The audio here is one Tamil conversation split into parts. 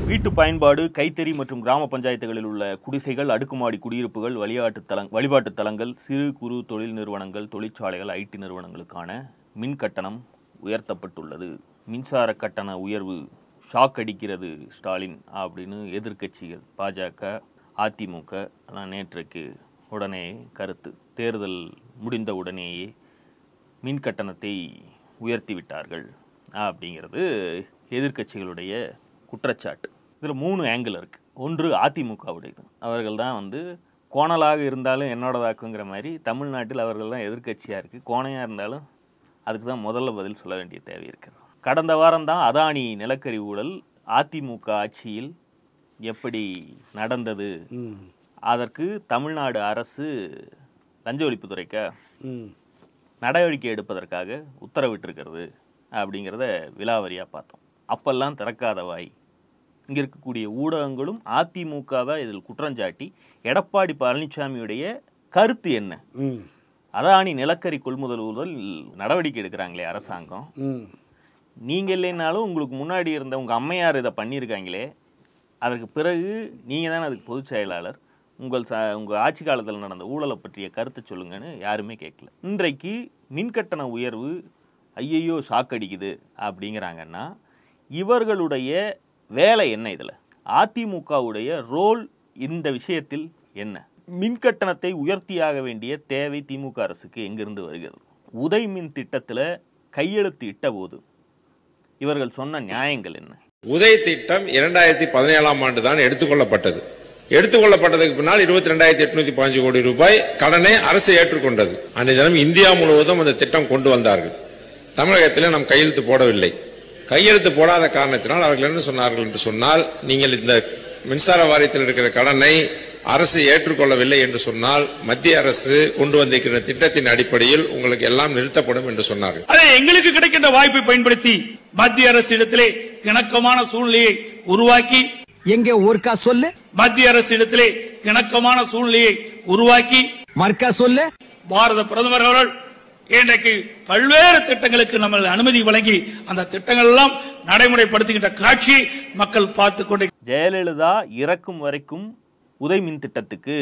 வீட்டு பயன்பாடு, கைத்தறி மற்றும் கிராம பஞ்சாயத்துகளில் உள்ள குடிசைகள், அடுக்குமாடி குடியிருப்புகள், வழிபாட்டு தலங்கள், சிறு குறு தொழில் நிறுவனங்கள், தொழிற்சாலைகள், ஐடி நிறுவனங்களுக்கான மின் கட்டணம் உயர்த்தப்பட்டுள்ளது. மின்சார கட்டண உயர்வு ஷாக் அடிக்கிறது ஸ்டாலின் அப்படின்னு எதிர்க்கட்சிகள் பாஜக, அதிமுக எல்லாம் நேற்றைக்கு உடனே கருத்து. தேர்தல் முடிந்த உடனேயே மின் கட்டணத்தை உயர்த்திவிட்டார்கள் அப்படிங்கிறது எதிர்க்கட்சிகளுடைய குற்றச்சாட்டு. இதில் 3 ஆங்கிள் இருக்குது. ஒன்று அதிமுகவுடையது. அவர்கள் தான் கோணலாக இருந்தாலும் என்னோடதாக்குங்கிற மாதிரி தமிழ்நாட்டில் அவர்கள் தான் எதிர்க்கட்சியாக இருக்குது. கோணையாக இருந்தாலும் அதுக்கு தான் முதல்ல பதில் சொல்ல வேண்டிய தேவை இருக்கிறது. கடந்த வாரம் தான் அதானி நிலக்கரி ஊழல் அதிமுக ஆட்சியில் எப்படி நடந்தது, அதற்கு தமிழ்நாடு அரசு லஞ்ச ஒழிப்புத்துறைக்க நடவடிக்கை எடுப்பதற்காக உத்தரவிட்டிருக்கிறது அப்படிங்கிறத விலாவரியாக பார்த்தோம். அப்பெல்லாம் திறக்காத வாய் இங்கே இருக்கக்கூடிய ஊடகங்களும் அதிமுகவை இதில் குற்றஞ்சாட்டி எடப்பாடி பழனிசாமியுடைய கருத்து என்ன, அதானி நிலக்கரி கொள்முதல் ஊழல் நடவடிக்கை எடுக்கிறாங்களே அரசாங்கம், நீங்கள் இல்லைன்னாலும் உங்களுக்கு முன்னாடி இருந்த உங்கள் அம்மையார் இதை பண்ணியிருக்காங்களே, அதற்கு பிறகு நீங்கள் தானே அதுக்கு பொதுச் செயலாளர், உங்கள் ஆட்சி காலத்தில் நடந்த ஊழலை பற்றிய கருத்தை சொல்லுங்கன்னு யாருமே கேட்கல. இன்றைக்கு மின்கட்டண உயர்வு ஐயையோ ஷாக்கடிக்குது அப்படிங்கிறாங்கன்னா இவர்களுடைய வேலை என்ன? இதில் அதிமுகவுடைய ரோல் இந்த விஷயத்தில் என்ன? மின்கட்டணத்தை உயர்த்தியாக வேண்டிய தேவை திமுக அரசுக்கு எங்கிருந்து வருகிறது? உதய் மின் திட்டத்தில் கையெழுத்து இட்ட போது இவர்கள் சொன்ன நியாயங்கள் என்ன? உதய் திட்டம் 2017ஆம் ஆண்டு தான் எடுத்துக்கொள்ளப்பட்டது. எடுத்துக்கொள்ளப்பட்டதுக்கு பின்னால் 22,815 கோடி ரூபாய் கடனை அரசு ஏற்றுக்கொண்டது. அன்றைய தினம் இந்தியா முழுவதும் அந்த திட்டம் கொண்டு வந்தார்கள். தமிழகத்தில் நாம் கையெழுத்து போடவில்லை. கையெழுத்து போடாத காரணத்தினால் அவர்கள் என்ன சொன்னார்கள் என்று சொன்னால், நீங்கள் இந்த மின்சார வாரியத்தில் இருக்கிற கடனை அரசு ஏற்றுக்கொள்ளவில்லை என்று சொன்னால் மத்திய அரசு கொண்டு வந்திருக்கிற திட்டத்தின் அடிப்படையில் உங்களுக்கு எல்லாம் நிறுத்தப்படும் என்று சொன்னார்கள். அதை எங்களுக்கு கிடைக்கின்ற வாய்ப்பை பயன்படுத்தி மத்திய அரசு இடத்திலே இணக்கமான சூழ்நிலையை உருவாக்கி, எங்கே ஊர்க்கா சொல்லு, மத்திய அரசு இடத்திலே இணக்கமான சூழ்நிலையை உருவாக்கி மர்க்கா சொல்லு, பாரத பிரதமர் அவர்கள் இன்றைக்கு பல்வேறு திட்டங்களுக்கு நம்ம அனுமதி வழங்கி அந்த திட்டங்கள் எல்லாம் நடைமுறைப்படுத்துகின்ற காட்சி மக்கள் பார்த்து கொண்டு. ஜெயலலிதா இறக்கும் வரைக்கும் உதய் மின் திட்டத்துக்கு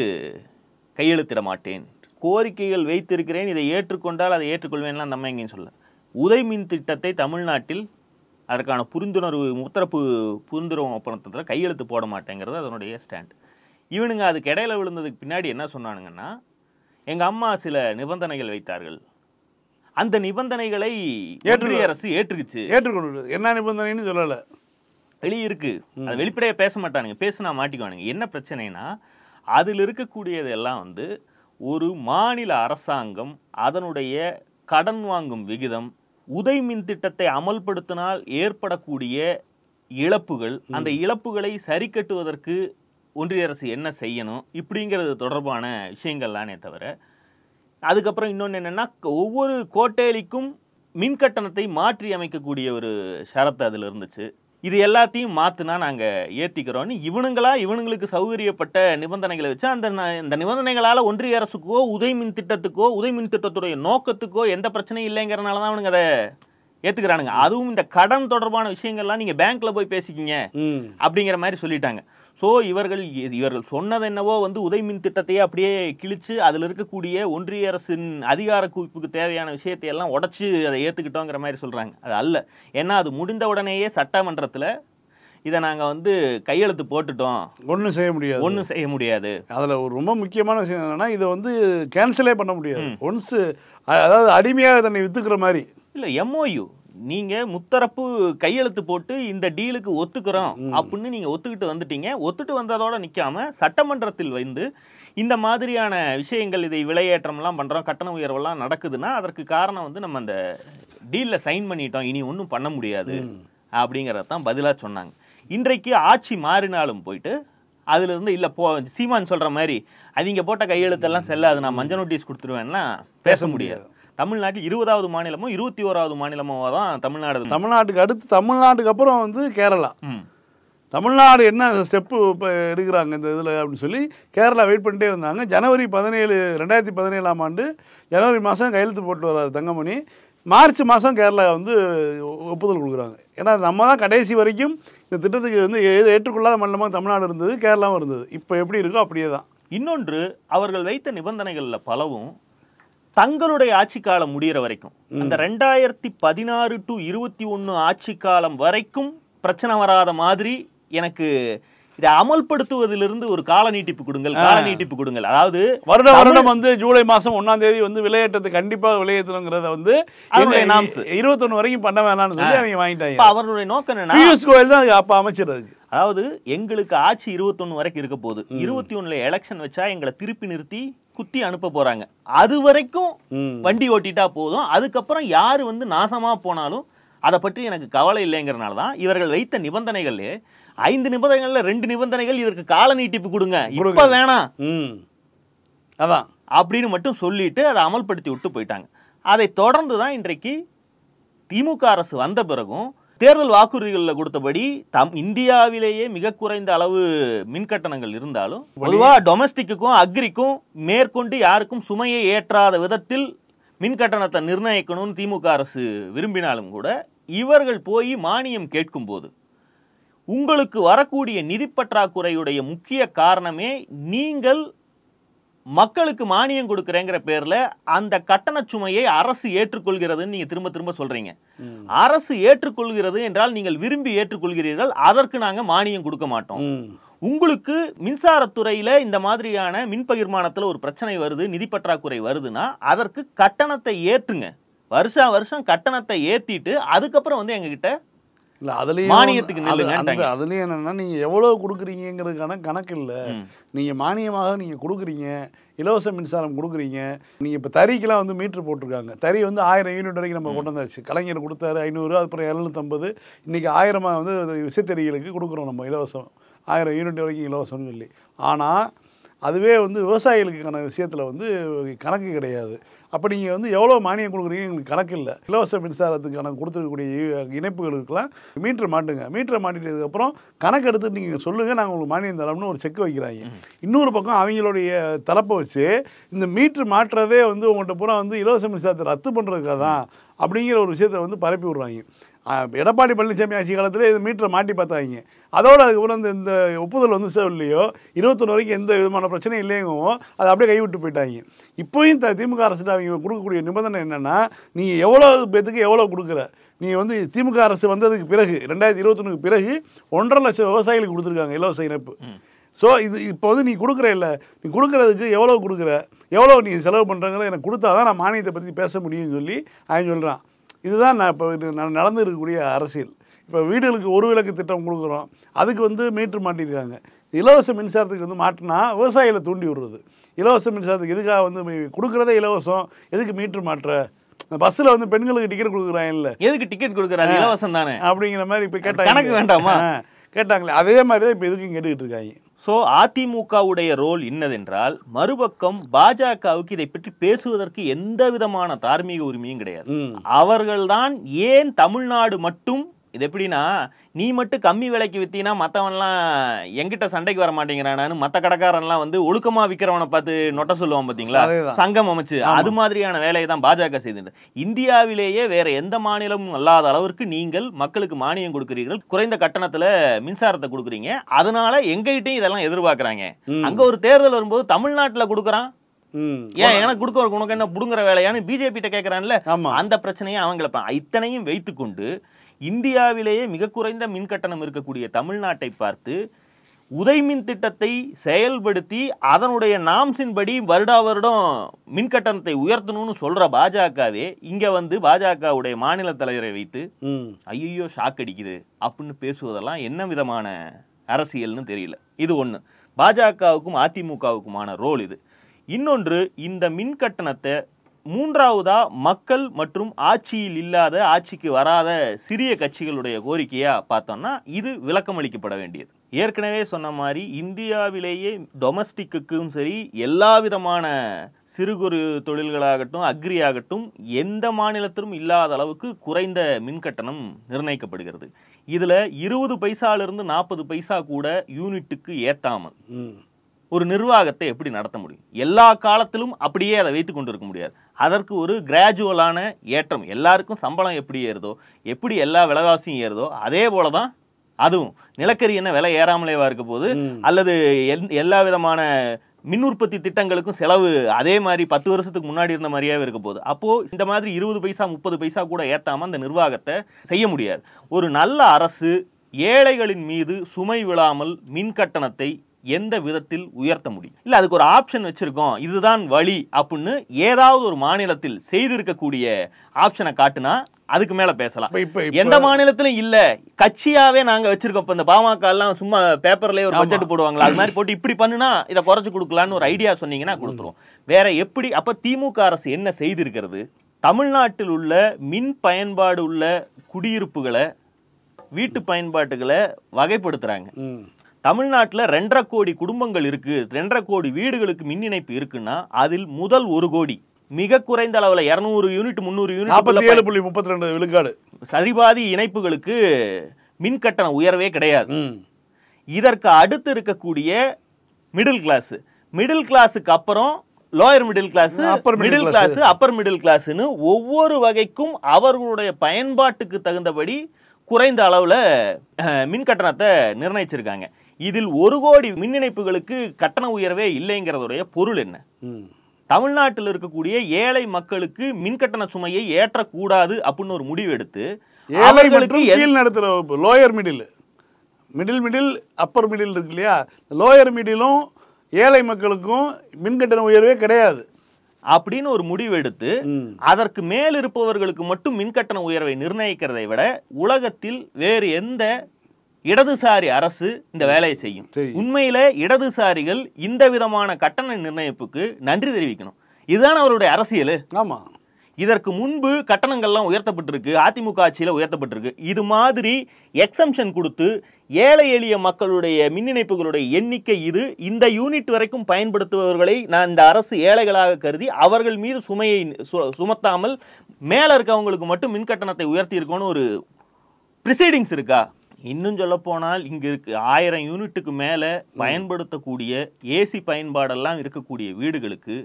கையெழுத்திட மாட்டேன், கோரிக்கைகள் வைத்திருக்கிறேன், இதை ஏற்றுக்கொண்டால் அதை ஏற்றுக்கொள்வேன்லாம் நம்ம எங்கேயும் சொல்ல. உதய் மின் திட்டத்தை தமிழ்நாட்டில் அதற்கான முத்தரப்பு புரிந்துணர்வு ஒப்பந்தத்தில் கையெழுத்து போட மாட்டேங்கிறது அதனுடைய ஸ்டாண்ட். இவனுங்க அதுக்கு இடையில விழுந்ததுக்கு பின்னாடி என்ன சொன்னானுங்கன்னா, எங்கள் அம்மா சில நிபந்தனைகள் வைத்தார்கள், அந்த நிபந்தனைகளை ஒன்றிய அரசு ஏற்றுக்கொண்டு. என்ன நிபந்தனைன்னு சொல்லல, வெளியிருக்கு, அது வெளிப்படையா பேச மாட்டானுங்க, பேசினா மாட்டிக்குவானுங்க. என்ன பிரச்சனைனா, அதில் இருக்கக்கூடியது எல்லாம் ஒரு மாநில அரசாங்கம் அதனுடைய கடன் வாங்கும் விகிதம், உதய் மின் திட்டத்தை அமல்படுத்தினால் ஏற்படக்கூடிய இழப்புகள், அந்த இழப்புகளை சரி கட்டுவதற்கு ஒன்றிய அரசு என்ன செய்யணும் இப்படிங்கிறது தொடர்பான விஷயங்கள்லானே தவிர, அதுக்கப்புறம் இன்னொன்று என்னென்னா, ஒவ்வொரு கோட்டேலிக்கும் மின் கட்டணத்தை மாற்றி அமைக்கக்கூடிய ஒரு ஷரத்து அதில் இருந்துச்சு. இது எல்லாத்தையும் மாற்றினா நாங்கள் ஏற்றிக்கிறோன்னு இவனுங்களுக்கு சௌகரியப்பட்ட நிபந்தனைகளை வச்சு அந்த நிபந்தனைகளால் ஒன்றிய அரசுக்கோ உதய் மின் திட்டத்துடைய நோக்கத்துக்கோ எந்த பிரச்சனையும் இல்லைங்கிறனால தான் அவனுங்க அதை ஏற்றுக்கிறானுங்க. அதுவும் இந்த கடன் தொடர்பான விஷயங்கள்லாம் நீங்கள் பேங்க்கில் போய் பேசிக்கிங்க அப்படிங்கிற மாதிரி சொல்லிட்டாங்க. ஸோ இவர்கள் சொன்னது என்னவோ உதய் மின் திட்டத்தையே அப்படியே கிழிச்சு அதில் இருக்கக்கூடிய ஒன்றிய அரசின் அதிகார குவிப்புக்கு தேவையான விஷயத்தை எல்லாம் உடச்சி அதை ஏற்றுக்கிட்டோங்கிற மாதிரி சொல்கிறாங்க. அது அல்ல. ஏன்னா அது முடிந்த உடனேயே சட்டமன்றத்தில் இதை நாங்கள் கையெழுத்து போட்டுட்டோம், ஒன்றும் செய்ய முடியாது. அதில் ஒரு ரொம்ப முக்கியமான விஷயம் என்னன்னா, இதை கேன்சலே பண்ண முடியாது. அதாவது அடிமையாக தன்னை வித்துக்கிற மாதிரி இல்லை. எம்ஓயு நீங்கள் முத்தரப்பு கையெழுத்து போட்டு இந்த டீலுக்கு ஒத்துக்கிறோம் அப்படின்னு நீங்கள் ஒத்துட்டு வந்ததோட நிற்காம சட்டமன்றத்தில் இந்த மாதிரியான விஷயங்கள், இதை விலையேற்றம்லாம் பண்ணுறோம், கட்டண உயர்வெல்லாம் நடக்குதுன்னா அதற்கு காரணம் நம்ம அந்த டீலில் சைன் பண்ணிட்டோம், இனி ஒன்றும் பண்ண முடியாது அப்படிங்கிறதான் பதிலாக சொன்னாங்க. இன்றைக்கு ஆட்சி மாறினாலும் போயிட்டு அதிலிருந்து இல்லை சீமான் சொல்கிற மாதிரி அவங்க போட்ட கையெழுத்தெல்லாம் செல்லாது, நான் மஞ்சள் நோட்டீஸ் கொடுத்துருவேன்னா பேச முடியாது. தமிழ்நாட்டில் 20வது மாநிலமோ 21வது மாநிலமோ தான் தமிழ்நாட்டுக்கு அடுத்து தமிழ்நாட்டுக்கு அப்புறம் கேரளா. தமிழ்நாடு என்ன ஸ்டெப்பு இப்போ எடுக்கிறாங்க இந்த இதில் அப்படின்னு சொல்லி கேரளா வெயிட் பண்ணிட்டே இருந்தாங்க. ஜனவரி 17, 2017ஆம் ஆண்டு ஜனவரி மாதம் கையெழுத்து போட்டு வர்றாரு தங்கமணி. மார்ச் மாதம் கேரளா வந்து ஒப்புதல் கொடுக்குறாங்க. ஏன்னா நம்ம தான் கடைசி வரைக்கும் இந்த திட்டத்துக்கு வந்து ஏற்றுக்கொள்ளாத மாநிலமாக தமிழ்நாடு இருந்தது, கேரளாவும் இருந்தது. இப்போ எப்படி இருக்கோ அப்படியே தான். இன்னொன்று, அவர்கள் வைத்த நிபந்தனைகளில் பலவும் தங்களுடைய ஆட்சி காலம் முடிகிற வரைக்கும், அந்த 2016 to 21 ஆட்சி காலம் வரைக்கும் பிரச்சனை வராத மாதிரி எனக்கு இதை அமல்படுத்துவதிலிருந்து ஒரு கால நீட்டிப்பு கொடுங்கள். அதாவது வருடம் வந்து ஜூலை மாதம் 1ஆம் தேதி வந்து விலையேற்றத்தை கண்டிப்பாக விலையேற்றணுங்கிறத வந்து 21 வரைக்கும் பண்ண வேணாம்னு சொல்லி அவங்க வாங்கிட்டாங்க. அவர்களுடைய நோக்கம் என்னன்னா, பியூஷ் கோயல் தான் அப்போ அமைச்சிருக்கு. அதாவது எங்களுக்கு ஆட்சி 21 வரைக்கும் இருக்க போகுது, 21ல எலெக்ஷன் வச்சா எங்களை திருப்பி நிறுத்தி குத்தி அனுப்ப போறாங்க, அது வரைக்கும் வண்டி ஓட்டிட்டா போதும், அதுக்கப்புறம் யாரு வந்து நாசமா போனாலும் அதை பற்றி எனக்கு கவலை இல்லைங்கிறனால தான் இவர்கள் வைத்த நிபந்தனைகளே 5 நிபந்தனைகள்ல 2 நிபந்தனைகள் இதற்கு கால நீட்டிப்பு கொடுங்க, இப்ப வேணாம் அதான் அப்படின்னு மட்டும் சொல்லிட்டு அதை அமல்படுத்தி விட்டு போயிட்டாங்க. அதை தொடர்ந்து தான் இன்றைக்கு திமுக அரசு வந்த பிறகும் தேர்தல் வாக்குறுதிகளில் கொடுத்தபடி இந்தியாவிலேயே மிக குறைந்த அளவு மின்கட்டணங்கள் இருந்தாலும் பொதுவா டொமஸ்டிக்கும் அக்ரிக்கும் மேற்கொண்டு யாருக்கும் சுமையை ஏற்றாத விதத்தில் மின்கட்டணத்தை நிர்ணயிக்கணும்னு திமுக அரசு விரும்பினாலும் கூட இவர்கள் போய் மானியம் கேட்கும் போது உங்களுக்கு வரக்கூடிய நிதி பற்றாக்குறையுடைய முக்கிய காரணமே நீங்கள் மக்களுக்கு மானியம் கொடுக்குறேங்கிற பேர்ல அந்த கட்டண சுமையை அரசு ஏற்றுக்கொள்கிறதுன்னு நீங்க திரும்ப திரும்ப சொல்றீங்க. அரசு ஏற்றுக்கொள்கிறது என்றால் நீங்கள் விரும்பி ஏற்றுக்கொள்கிறீர்கள், அதற்கு நாங்க மானியம் கொடுக்க மாட்டோம். உங்களுக்கு மின்சாரத்துறையில இந்த மாதிரியான மின் பகிர்மானத்துல ஒரு பிரச்சனை வருது, நிதி பற்றாக்குறை வருதுன்னா அதற்கு கட்டணத்தை ஏற்றுங்க, வருஷம் கட்டணத்தை ஏத்திட்டு அதுக்கப்புறம் வந்து எங்ககிட்ட இல்லை அதுலேயும் மானியத்துக்கு அதுலேயும் என்னென்னா நீங்கள் எவ்வளோ கொடுக்குறீங்கிறதுக்கான கணக்கு இல்லை. நீங்கள் மானியமாக நீங்கள் கொடுக்குறீங்க, இலவச மின்சாரம் கொடுக்குறீங்க. நீங்கள் இப்போ தறிக்கெலாம் வந்து மீட்ரு போட்டிருக்காங்க. தறி வந்து 1000 யூனிட் வரைக்கும் நம்ம கொண்டு வந்தாச்சு. கலைஞர் கொடுத்தாரு 500, அதுக்கப்புறம் 750, இன்றைக்கி 1000 வந்து விசைத்தறிகளுக்கு கொடுக்குறோம் நம்ம இலவசம், 1000 யூனிட் வரைக்கும் இலவசம்னு சொல்லி. ஆனால் அதுவே வந்து விவசாயிகளுக்கான விஷயத்தில் வந்து கணக்கு கிடையாது. அப்போ நீங்கள் வந்து எவ்வளோ மானியம் கொடுக்குறீங்க எங்களுக்கு கணக்கு இல்லை. இலவச மின்சாரத்துக்கான கொடுத்துருக்கக்கூடிய இணைப்புகளுக்கெல்லாம் மீட்டர் மாட்டுங்க, மீட்டரை மாட்டிட்டதுக்கப்புறம் கணக்கு எடுத்துட்டு நீங்கள் சொல்லுங்கள், நாங்கள் உங்களுக்கு மானியம் தரோம்னு ஒரு செக் வைக்கிறாங்க. இன்னொரு பக்கம் அவங்களுடைய தரப்பை வச்சு இந்த மீட்ரு மாட்டுறதே வந்து உங்கள்கிட்ட பூரா வந்து இலவச மின்சாரத்தை ரத்து பண்ணுறதுக்காக தான் அப்படிங்கிற ஒரு விஷயத்தை வந்து பரப்பி விட்றாங்க. எடப்பாடி பழனிசாமி ஆட்சி காலத்தில் இது மீட்டரை மாட்டி பார்த்தாங்க. அதோடு அதுக்கப்புறம் இந்த ஒப்புதல் வந்து இல்லையோ 21 வரைக்கும் எந்த விதமான பிரச்சனையும் இல்லையோ அதை அப்படியே கைவிட்டு போயிட்டாங்க. இப்போயும் திமுக அரசு அவங்க கொடுக்கக்கூடிய நிபந்தனை என்னென்னா, நீங்கள் எவ்வளோ பேத்துக்கு எவ்வளோ கொடுக்குற, நீங்கள் வந்து திமுக அரசு வந்ததுக்கு பிறகு 2021க்கு பிறகு 1.5 லட்சம் விவசாயிகளுக்கு கொடுத்துருக்காங்க இலவச இணைப்பு. ஸோ இப்போ வந்து நீ கொடுக்குற இல்லை, நீ கொடுக்குறதுக்கு எவ்வளோ கொடுக்குற, எவ்வளோ நீ செலவு பண்ணுறங்கிறத எனக்கு கொடுத்தா தான் நான் மானியத்தை பற்றி பேச முடியும்னு சொல்லி அவன் சொல்கிறான். இதுதான் நான் இப்போ நடந்து இருக்கக்கூடிய அரசியல். இப்போ வீடுகளுக்கு 1 விளக்கு திட்டம் கொடுக்குறோம், அதுக்கு வந்து மீட்ரு மாட்டியிருக்காங்க. இலவச மின்சாரத்துக்கு வந்து மாட்டினா விவசாயிகளை தூண்டி விடுறது. இலவச மின்சாரத்துக்கு எதுக்காக வந்து கொடுக்குறதே இலவசம், எதுக்கு மீட்ரு மாட்டுற? பஸ்ஸில் வந்து பெண்களுக்கு டிக்கெட் கொடுக்குறாங்க, இல்லை எதுக்கு டிக்கெட் கொடுக்குறாங்க, இலவசம் தானே அப்படிங்கிற மாதிரி இப்போ கேட்டாங்க. கணக்கு வேண்டாமா கேட்டாங்களே, அதே மாதிரி தான் இப்போ எதுக்கும் கேட்டுக்கிட்டு இருக்காங்க. ஸோ அதிமுகவுடைய ரோல் என்னதென்றால், மறுபக்கம் பாஜகவுக்கு இதை பற்றி பேசுவதற்கு எந்த விதமான தார்மீக உரிமையும் கிடையாது. அவர்கள்தான் ஏன் தமிழ்நாடு மட்டும் இது எப்படின்னா, நீ மட்டும் கம்மி விலைக்கு வித்தீங்கன்னா மற்றவன்லாம் எங்கிட்ட சண்டைக்கு வர மாட்டேங்கிறானு மற்ற கடைக்காரன்லாம் வந்து ஒழுக்கமா விற்கிறவனை பார்த்து நொட்ட சொல்லுவான் பார்த்தீங்களா, சங்கம் அமைச்சு. அது மாதிரியான வேலையை தான் பாஜக செய்து. இந்தியாவிலேயே வேற எந்த மாநிலமும் அல்லாத அளவிற்கு நீங்கள் மக்களுக்கு மானியம் கொடுக்கிறீர்கள், குறைந்த கட்டணத்துல மின்சாரத்தை கொடுக்குறீங்க. அதனால எங்ககிட்டையும் இதெல்லாம் எதிர்பார்க்கறாங்க. அங்க ஒரு தேர்தல் வரும்போது தமிழ்நாட்டுல கொடுக்குறான், ஏன் எனக்கு கொடுக்க உனக்கு என்ன புடுங்குற வேலையான்னு பிஜேபி கிட்ட கேட்கறான்ல, அந்த பிரச்சனையை அவங்களை இத்தனையும் வைத்துக்கொண்டு இந்தியாவிலேயே மிக குறைந்த மின் கட்டணம் இருக்கக்கூடிய தமிழ்நாட்டை பார்த்து உதய்மின் திட்டத்தை செயல்படுத்தி அதனுடைய நாம்ஸின்படி வருடா வருடம் மின் கட்டணத்தை உயர்த்தணும்னு சொல்ற பாஜகவே இங்க வந்து பாஜகவுடைய மாநில தலைவரை வைத்து ஐயோ ஷாக் அடிக்குது அப்படின்னு பேசுவதெல்லாம் என்ன விதமான அரசியல்னு தெரியல. இது ஒண்ணு, பாஜகவுக்கும் அதிமுகவுக்குமான ரோல் இது. இன்னொன்று, இந்த மின் கட்டணத்தை மூன்றாவதா மக்கள் மற்றும் ஆட்சியில் இல்லாத, ஆட்சிக்கு வராத சிறிய கட்சிகளுடைய கோரிக்கையா பார்த்தோம்னா இது விளக்கம் அளிக்கப்பட வேண்டியது. ஏற்கனவே சொன்ன மாதிரி இந்தியாவிலேயே டொமஸ்டிக்குக்கும் சரி எல்லா விதமான சிறு குறு தொழில்களாகட்டும் அக்ரி ஆகட்டும் எந்த மாநிலத்திலும் இல்லாத அளவுக்கு குறைந்த மின் கட்டணம் ஒரு நிர்வாகத்தை எப்படி நடத்த முடியும்? எல்லா காலத்திலும் அப்படியே அதை வைத்து கொண்டு இருக்க முடியாது. அதற்கு ஒரு கிராஜுவலான ஏற்றம். எல்லாருக்கும் சம்பளம் எப்படி ஏறுதோ, எப்படி எல்லா விலைவாசியும் ஏறுதோ, அதே போல தான் அதுவும். நிலக்கரி என்ன விலை ஏறாமலேவா இருக்க போது? அல்லது எல்லா விதமான மின் உற்பத்தி திட்டங்களுக்கும் செலவு அதே மாதிரி 10 வருஷத்துக்கு முன்னாடி இருந்த மாதிரியாவே இருக்க போகுது. அப்போ இந்த மாதிரி 20 பைசா 30 பைசா கூட ஏத்தாம அந்த நிர்வாகத்தை செய்ய முடியாது. ஒரு நல்ல அரசு ஏழைகளின் மீது சுமை விழாமல் மின் கட்டணத்தை எந்த விதத்தில் உயர்த்த முடியும்? இல்ல அதுக்கு ஒரு ஆப்ஷன் வச்சிருக்கோம், இதுதான் வழி அப்படின்னு ஏதாவது ஒரு மாநிலத்தில் செய்திருக்கக்கூடிய ஆப்ஷனை காட்டுனா அதுக்கு மேல பேசலாம். எந்த மாநிலத்திலும் இல்ல, கட்சியாவே நாங்க வச்சிருக்கோம். இப்ப இந்த பாமக எல்லாம் சும்மா பேப்பர்லயே ஒரு பட்ஜெட் போடுவாங்களா, அது மாதிரி போட்டு இப்படி பண்ணுனா இதை குறைச்சு கொடுக்கலான்னு ஒரு ஐடியா சொன்னீங்கன்னா கொடுத்துருவோம். வேற எப்படி? அப்ப திமுக அரசு என்ன செய்திருக்கிறது? தமிழ்நாட்டில் உள்ள மின் பயன்பாடு உள்ள குடியிருப்புகளை, வீட்டு பயன்பாட்டுகளை வகைப்படுத்துறாங்க. தமிழ்நாட்டில் 2.5 கோடி குடும்பங்கள் இருக்கு, 2.5 கோடி வீடுகளுக்கு மின் இணைப்பு இருக்குன்னா அதில் முதல் 1 கோடி மிக குறைந்த அளவுல 200 யூனிட் 300 யூனிட் 47.32 விழுக்காடு சரிபாதி இணைப்புகளுக்கு மின் கட்டண உயர்வே கிடையாது. இதற்கு அடுத்து இருக்கக்கூடிய மிடில் கிளாஸ், மிடில் கிளாஸுக்கு அப்புறம் lower middle class, middle class, upper middle கிளாஸ்னு ஒவ்வொரு வகைக்கும் அவர்களுடைய பயன்பாட்டுக்கு தகுந்தபடி குறைந்த அளவுல மின் கட்டணத்தை நிர்ணயிச்சிருக்காங்க. இதில் 1 கோடி மின் இணைப்புகளுக்கு கட்டண உயர்வே இல்லைங்கிறதுடைய பொருள் என்ன? தமிழ்நாட்டில் இருக்கக்கூடிய ஏழை மக்களுக்கு மின் கட்டண சுமையை ஏற்றக்கூடாது அப்படின்னு ஒரு முடிவு எடுத்து lower middle, middle upper middle இருக்கு இல்லையா, லோயர் மிடிலும் ஏழை மக்களுக்கும் மின் கட்டண உயர்வே கிடையாது அப்படின்னு ஒரு முடிவு எடுத்து அதற்கு மேல் இருப்பவர்களுக்கு மட்டும் மின் கட்டண உயர்வை நிர்ணயிக்கிறதை விட உலகத்தில் வேறு எந்த இடதுசாரி அரசு இந்த வேலையை செய்யும்? உண்மையில இடதுசாரிகள் இந்த விதமான கட்டண நிர்ணயிப்புக்கு நன்றி தெரிவிக்கணும். இதுதான் அவருடைய அரசியல். ஆமா, இதற்கு முன்பு கட்டணங்கள்லாம் உயர்த்தப்பட்டிருக்கு, அதிமுக ஆட்சியில உயர்த்தப்பட்டிருக்கு. இது மாதிரி எக்ஸம்ஷன் கொடுத்து ஏழை எளிய மக்களுடைய மின் இணைப்புகளுடைய எண்ணிக்கை இது, இந்த யூனிட் வரைக்கும் பயன்படுத்துபவர்களை நான் இந்த அரசு ஏழைகளாக கருதி அவர்கள் மீது சுமையை சுமத்தாமல் மேல இருக்கவங்களுக்கு மட்டும் மின் கட்டணத்தை உயர்த்தி இருக்கோன்னு ஒரு ப்ரிசைடிங்ஸ் இருக்கா? இன்னும் சொல்ல போனால் இங்க இருக்கு 1000 யூனிட்டுக்கு மேல பயன்படுத்தக்கூடிய ஏசி பயன்பாடெல்லாம் இருக்கக்கூடிய வீடுகளுக்கு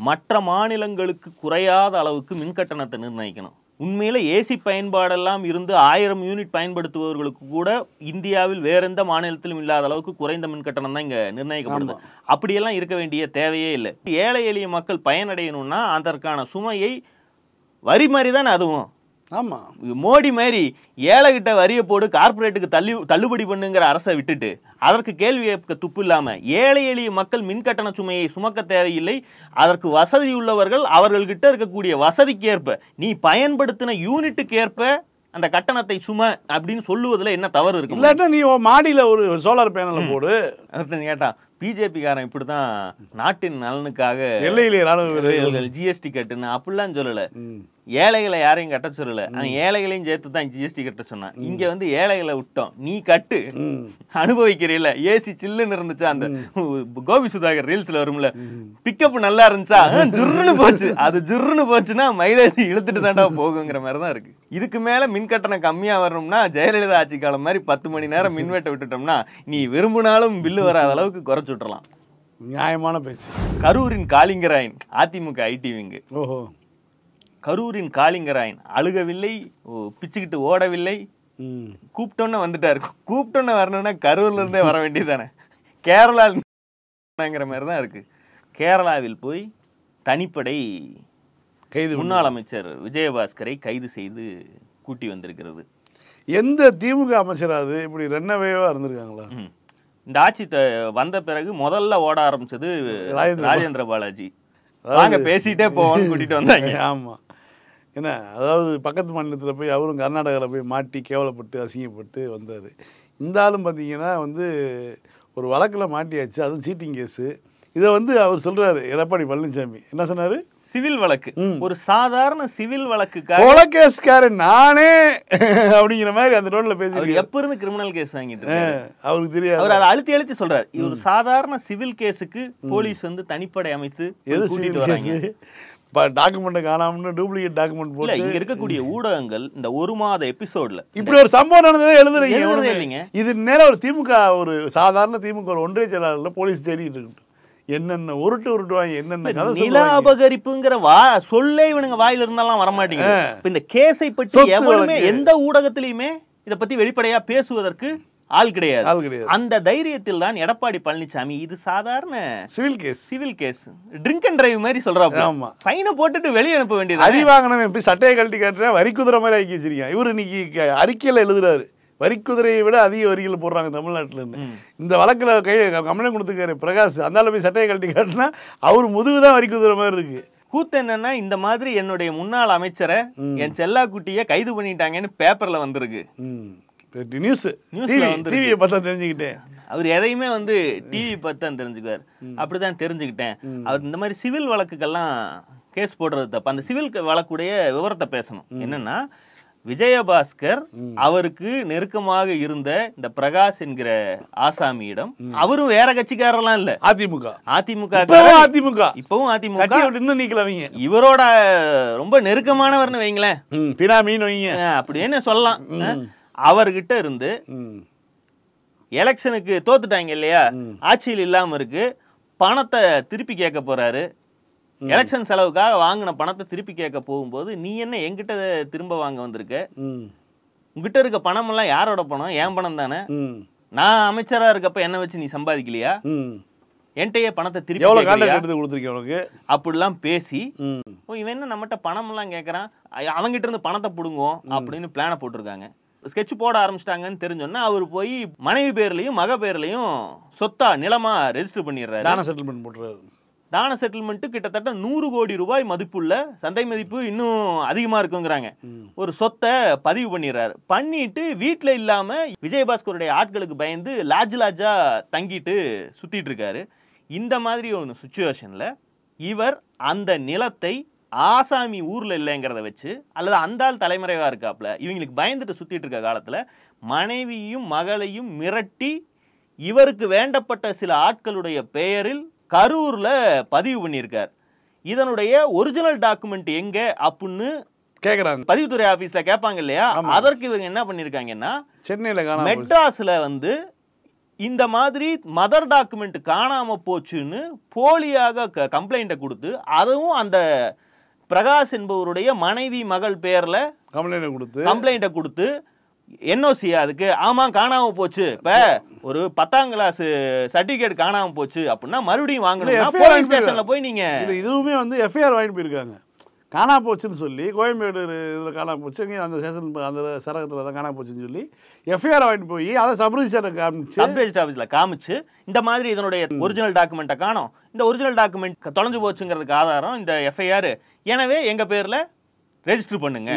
மற்ற மாநிலங்களுக்கு குறையாத அளவுக்கு மின் கட்டணத்தை நிர்ணயிக்கணும். உண்மையில ஏசி பயன்பாடெல்லாம் இருந்து 1000 யூனிட் பயன்படுத்துபவர்களுக்கு கூட இந்தியாவில் வேற எந்த மாநிலத்திலும் இல்லாத அளவுக்கு குறைந்த மின் கட்டணம் தான் இங்க நிர்ணயிக்கப்படுது. அப்படியெல்லாம் இருக்க வேண்டிய தேவையே இல்லை. ஏழை எளிய மக்கள் பயனடையணும்னா அதற்கான சுமையை வரி மாதிரி தானே அதுவும். ஆமா, மோடி மாதிரி ஏழை கிட்ட வரிய போடு, கார்பரேட்டுக்கு தள்ளுபடி பண்ணுங்கிற அரசை விட்டுட்டு அதற்கு கேள்வி கேட்க துப்பு இல்லாம ஏழை எளிய மக்கள் மின் கட்டண சுமையை சுமக்க தேவையில்லை, அதற்கு வசதி உள்ளவர்கள் அவர்கள்கிட்ட இருக்கக்கூடிய வசதிக்கு ஏற்ப நீ பயன்படுத்தின யூனிட்டுக்கு ஏற்ப அந்த கட்டணத்தை சுமை அப்படின்னு சொல்லுவதுல என்ன தவறு இருக்கு? இல்லாட்டா நீ மாடியில ஒரு சோலார் பேனலை போடு. கேட்டான் பிஜேபி காரன் இப்படிதான் நாட்டின் நலனுக்காக ஜிஎஸ்டி கட்டுன்னு அப்படிலாம் சொல்லல, ஏழைகளை யாரையும் கட்ட சொல்லல, ஏழைகளையும் சேர்த்து தான் ஜிஎஸ்டி கட்ட சொன்னான். இங்க வந்து ஏழைகளை விட்டோம், நீ கட்டு அனுபவிக்கிறீல. ஏசி சில்லுன்னு இருந்துச்சா, அந்த கோபி சுதாகர் ரீல்ஸ்ல வரும்ல, பிக்கப் நல்லா இருந்துச்சா, ஜுர்னு போச்சு, அது ஜுர்னு போச்சுன்னா மைலேஜ் இழுத்துட்டு தாண்டா போகுங்கிற மாதிரிதான் இருக்கு. இதுக்கு மேல மின் கட்டணம் கம்மியா வரணும்னா ஜெயலலிதா ஆட்சி காலம் மாதிரி 10 மணி நேரம் மின்வெட்டை விட்டுட்டோம்னா நீ விரும்பினாலும் பில்லு வராத அளவுக்கு குறைச்சு விட்டுறலாம். நியாயமான பேச்சு. கரூரின் காளிங்கராயன் அதிமுக ஐடி விங்கு. ஓஹோ, கரூரின் காளிங்கராயன் அழுகவில்லை, பிச்சுக்கிட்டு ஓடவில்லை, கூப்பிட்டோன்னு வந்துட்டாரு. கூப்பிட்டோன்னு வரணும்னா கரூர்ல இருந்தே வர வேண்டியதானே, கேரளாங்கிற மாதிரி தான் இருக்கு. கேரளாவில் போய் தனிப்படை முன்னாள் அமைச்சர் விஜயபாஸ்கரை கைது செய்து கூட்டி வந்திருக்கிறது. எந்த திமுக அமைச்சராது இப்படி ரென்னவேவா இருந்திருக்காங்களா? இந்த ஆட்சி வந்த பிறகு முதல்ல ஓட ஆரம்பிச்சது ராஜேந்திர பாலாஜி. வாங்க பேசிட்டே போவோம்னு கூட்டிட்டு வந்தாங்க. ஆமா, என்ன அதாவது பக்கத்து மாநிலத்தில் போய் அவரும் கர்நாடகாவில் போய் மாட்டி கேவலப்பட்டு அசிங்கப்பட்டு வந்தார். இந்த ஆளும் பார்த்தீங்கன்னா வந்து ஒரு வழக்கில் மாட்டியாச்சு, அதுவும் சீட்டிங் கேஸு. இதை வந்து அவர் சொல்றாரு, எடப்பாடி பழனிசாமி என்ன சொன்னாரு, சிவில் வழக்கு, ஒரு சாதாரண சிவில் வழக்குக்காக கேஸ்காரன் நானே அப்படிங்கிற மாதிரி அந்த ரோட்ல பேசி எப்ப இருந்து கிரிமினல் கேஸ் வாங்கிட்டு அவருக்கு தெரியாது. அவர் அதை அழுத்தி சொல்றாரு. இது ஒரு சாதாரண சிவில் கேஸுக்கு போலீஸ் வந்து தனிப்படை அமைத்து கூட்டிட்டு வராங்க. டாக்குமெண்ட் காணாமன்னு டூப்ளிகேட் டாக்குமெண்ட் இல்ல போட்டு இங்க இருக்கக்கூடிய ஊடகங்கள் இந்த ஒரு மாத எபிசோட்ல இப்படி ஒரு சம்பவம் நடந்ததே எழுதுறீங்க எழுதுறதே ஒண்ணுமே. இல்லைங்க. இது நேரம் ஒரு திமுக ஒரு சாதாரண திமுக ஒரு ஒன்றிய செயலாளர்ல போலீஸ் தேடிட்டு இருக்கு. என்னென்ன உருட்டுவாங்க, என்னென்ன கதை நில சொல்லுவாங்க. அபகரிப்புங்கிற சொல்லே இவனுங்க வாயில இருந்தாலும் வரமாட்டீங்க. இப்ப இந்த கேஸை பற்றி சொத்து எவனுமே வழக்கு. எந்த ஊடகத்திலயுமே இத பத்தி வெளிப்படையா பேசுவதற்கு ஆள் கிடையாது. ஆள் கிடையாது. அந்த தைரியத்தில் தான் எடப்பாடி பழனிசாமி இது சாதாரண civil case drink and drive மாதிரி சொல்றாங்க. ஆமா. ஃபைனை போட்டுட்டு வெளியே அனுப்ப வேண்டியது. அடி வாங்கினவன் போய் சட்டையை கழட்டி காட்டுறேன், வரி குதிரை மாதிரி ஆக்கி வச்சிருக்கான். இவரு இன்னைக்கு அறிக்கையில எழுதுறாரு, வரி குதிரையை விட அதிக வரிகள் போடுறாங்க தமிழ்நாட்டுல இருந்து. இந்த வழக்குல கம்ப்ளைண்ட் கொடுத்துருக்காரு பிரகாஷ், அந்த போய் சட்டையை கழட்டி காட்டினா அவர் முதுகுதான் வரி குதிரை மாதிரி இருக்கு. கூத்து என்னன்னா, இந்த மாதிரி என்னுடைய முன்னாள் அமைச்சரை என் செல்லா குட்டிய கைது பண்ணிட்டாங்கன்னு பேப்பர்ல வந்திருக்கு. டிவியை பார்த்தா தெரிஞ்சுக்கிட்டேன். அவர் எதையுமே டிவி பார்த்து தெரிஞ்சுக்குவார். அப்படிதான் தெரிஞ்சுக்கிட்டேன். அவர் இந்த மாதிரி சிவில் வழக்குக்கெல்லாம் கேஸ் போடுறது தப்பு. அந்த சிவில் வழக்குடைய விவரத்தை பேசணும். என்னன்னா, விஜயபாஸ்கர் அவருக்கு நெருக்கமாக இருந்த இந்த பிரகாஷ் என்கிற ஆசாமியிடம், அவரும் வேற கட்சிக்காரெல்லாம் இல்ல, அதிமுக இப்பவும் அதிமுக இன்னும் நீக்கலவீங்க, இவரோட ரொம்ப நெருக்கமானவர்னு வைங்களேன், பினாமின்னு வைங்க, அப்படின்னு சொல்லலாம். அவர்கிட்ட இருந்து எலெக்ஷனுக்கு தோத்துட்டாங்க இல்லையா, ஆட்சியில் இல்லாம இருக்கு, பணத்தை திருப்பி கேட்க போறாரு. எலெக்ஷன் செலவுக்காக வாங்கின பணத்தை திருப்பி கேட்க போகும்போது, நீ என்ன என்கிட்ட திரும்ப வாங்க வந்திருக்க, உங்ககிட்ட இருக்க பணம் எல்லாம் யாரோட பணம், என் பணம் தானே, நான் அமைச்சரா இருக்கப்ப என்ன வச்சு நீ சம்பாதிக்கலையா, என்கிட்டயே பணத்தை திருப்பி அப்படிலாம் பேசி, இவன் என்ன நம்மகிட்ட பணம் எல்லாம் கேட்கறான், அவங்கிட்ட இருந்து பணத்தை புடுங்குவோம் அப்படின்னு பிளான போட்டிருக்காங்க. ஸ்கெட்ச் போட ஆரம்பிச்சிட்டாங்கன்னு தெரிஞ்சோன்னா அவர் போய் மனைவி பேர்லயும் மக பேர்லயும் சொத்தா நிலமா ரெஜிஸ்டர் பண்ணிடுறாரு. தான செட்டில்மெண்ட் கிட்டத்தட்ட 100 கோடி ரூபாய் மதிப்புள்ள, சந்தை மதிப்பு இன்னும் அதிகமா இருக்குங்கிறாங்க, ஒரு சொத்தை பதிவு பண்ணிடுறாரு. பண்ணிட்டு வீட்டுல இல்லாம விஜயபாஸ்கருடைய ஆட்களுக்கு பயந்து லாஜா தங்கிட்டு சுத்திட்டு இருக்காரு. இந்த மாதிரி ஒரு சுச்சுவேஷன்ல இவர் அந்த நிலத்தை ஆசாமி ஊர்ல இல்லைங்கிறத வச்சு, அல்லது அந்த ஆள் தலைமறைவா இருக்காப்ல, இவங்களுக்கு பயந்துட்டு சுத்திட்டு இருக்க காலத்துல மனைவியும் மகளையும் மிரட்டி இவருக்கு வேண்டப்பட்ட சில ஆட்களுடைய பெயரில் கரூர்ல பதிவு பண்ணியிருக்கார். இதனுடைய ஒரிஜினல் டாக்குமெண்ட் எங்க அப்படின்னு கேக்குறாங்க, பதிவுத்துறை ஆபீஸ்ல கேட்பாங்க இல்லையா. அதற்கு இவங்க என்ன பண்ணிருக்காங்கன்னா, சென்னையில மெட்ராஸ்ல இந்த மாதிரி மதர் டாக்குமெண்ட் காணாம போச்சுன்னு போலியாக கம்ப்ளைண்ட கொடுத்து, அதுவும் அந்த பிரகாஷ் என்பவருடைய மனைவி மகள் பேர்ல கம்ப்ளைண்ட கொடுத்து, என்ஓசி அதுக்கு ஆமா காணாம போச்சு, இப்ப ஒரு 10ஆம் கிளாஸ் சர்டிபிகேட் காணாம போச்சு அப்படின்னா மறுபடியும் வாங்கணும், போலீஸ் ஸ்டேஷன்ல போய் நீங்க இதுவுமே எஃப்ஐஆர் வாங்கி போயிருக்காங்க. காணா போச்சுன்னு சொல்லி கோயம்பேடு இதில் காணா போச்சு, அந்த ஸ்டேஷன் அந்த சரகத்தில் தான் காணா போச்சுன்னு சொல்லி எஃப்ஐஆர் வாங்கிட்டு போய் அதை சப் ரெஜிஸ்டர் ஆஃபீஸில் காமிச்சு, இந்த மாதிரி இதனுடைய ஒரிஜினல் டாக்குமெண்ட்டை காணோம், இந்த ஒரிஜினல் டாக்குமெண்ட் தொலைஞ்சு போச்சுங்கிறதுக்கு ஆதாரம் இந்த எஃப்ஐஆர், எனவே எங்க பேர்ல ரெஜிஸ்டர் பண்ணுங்க,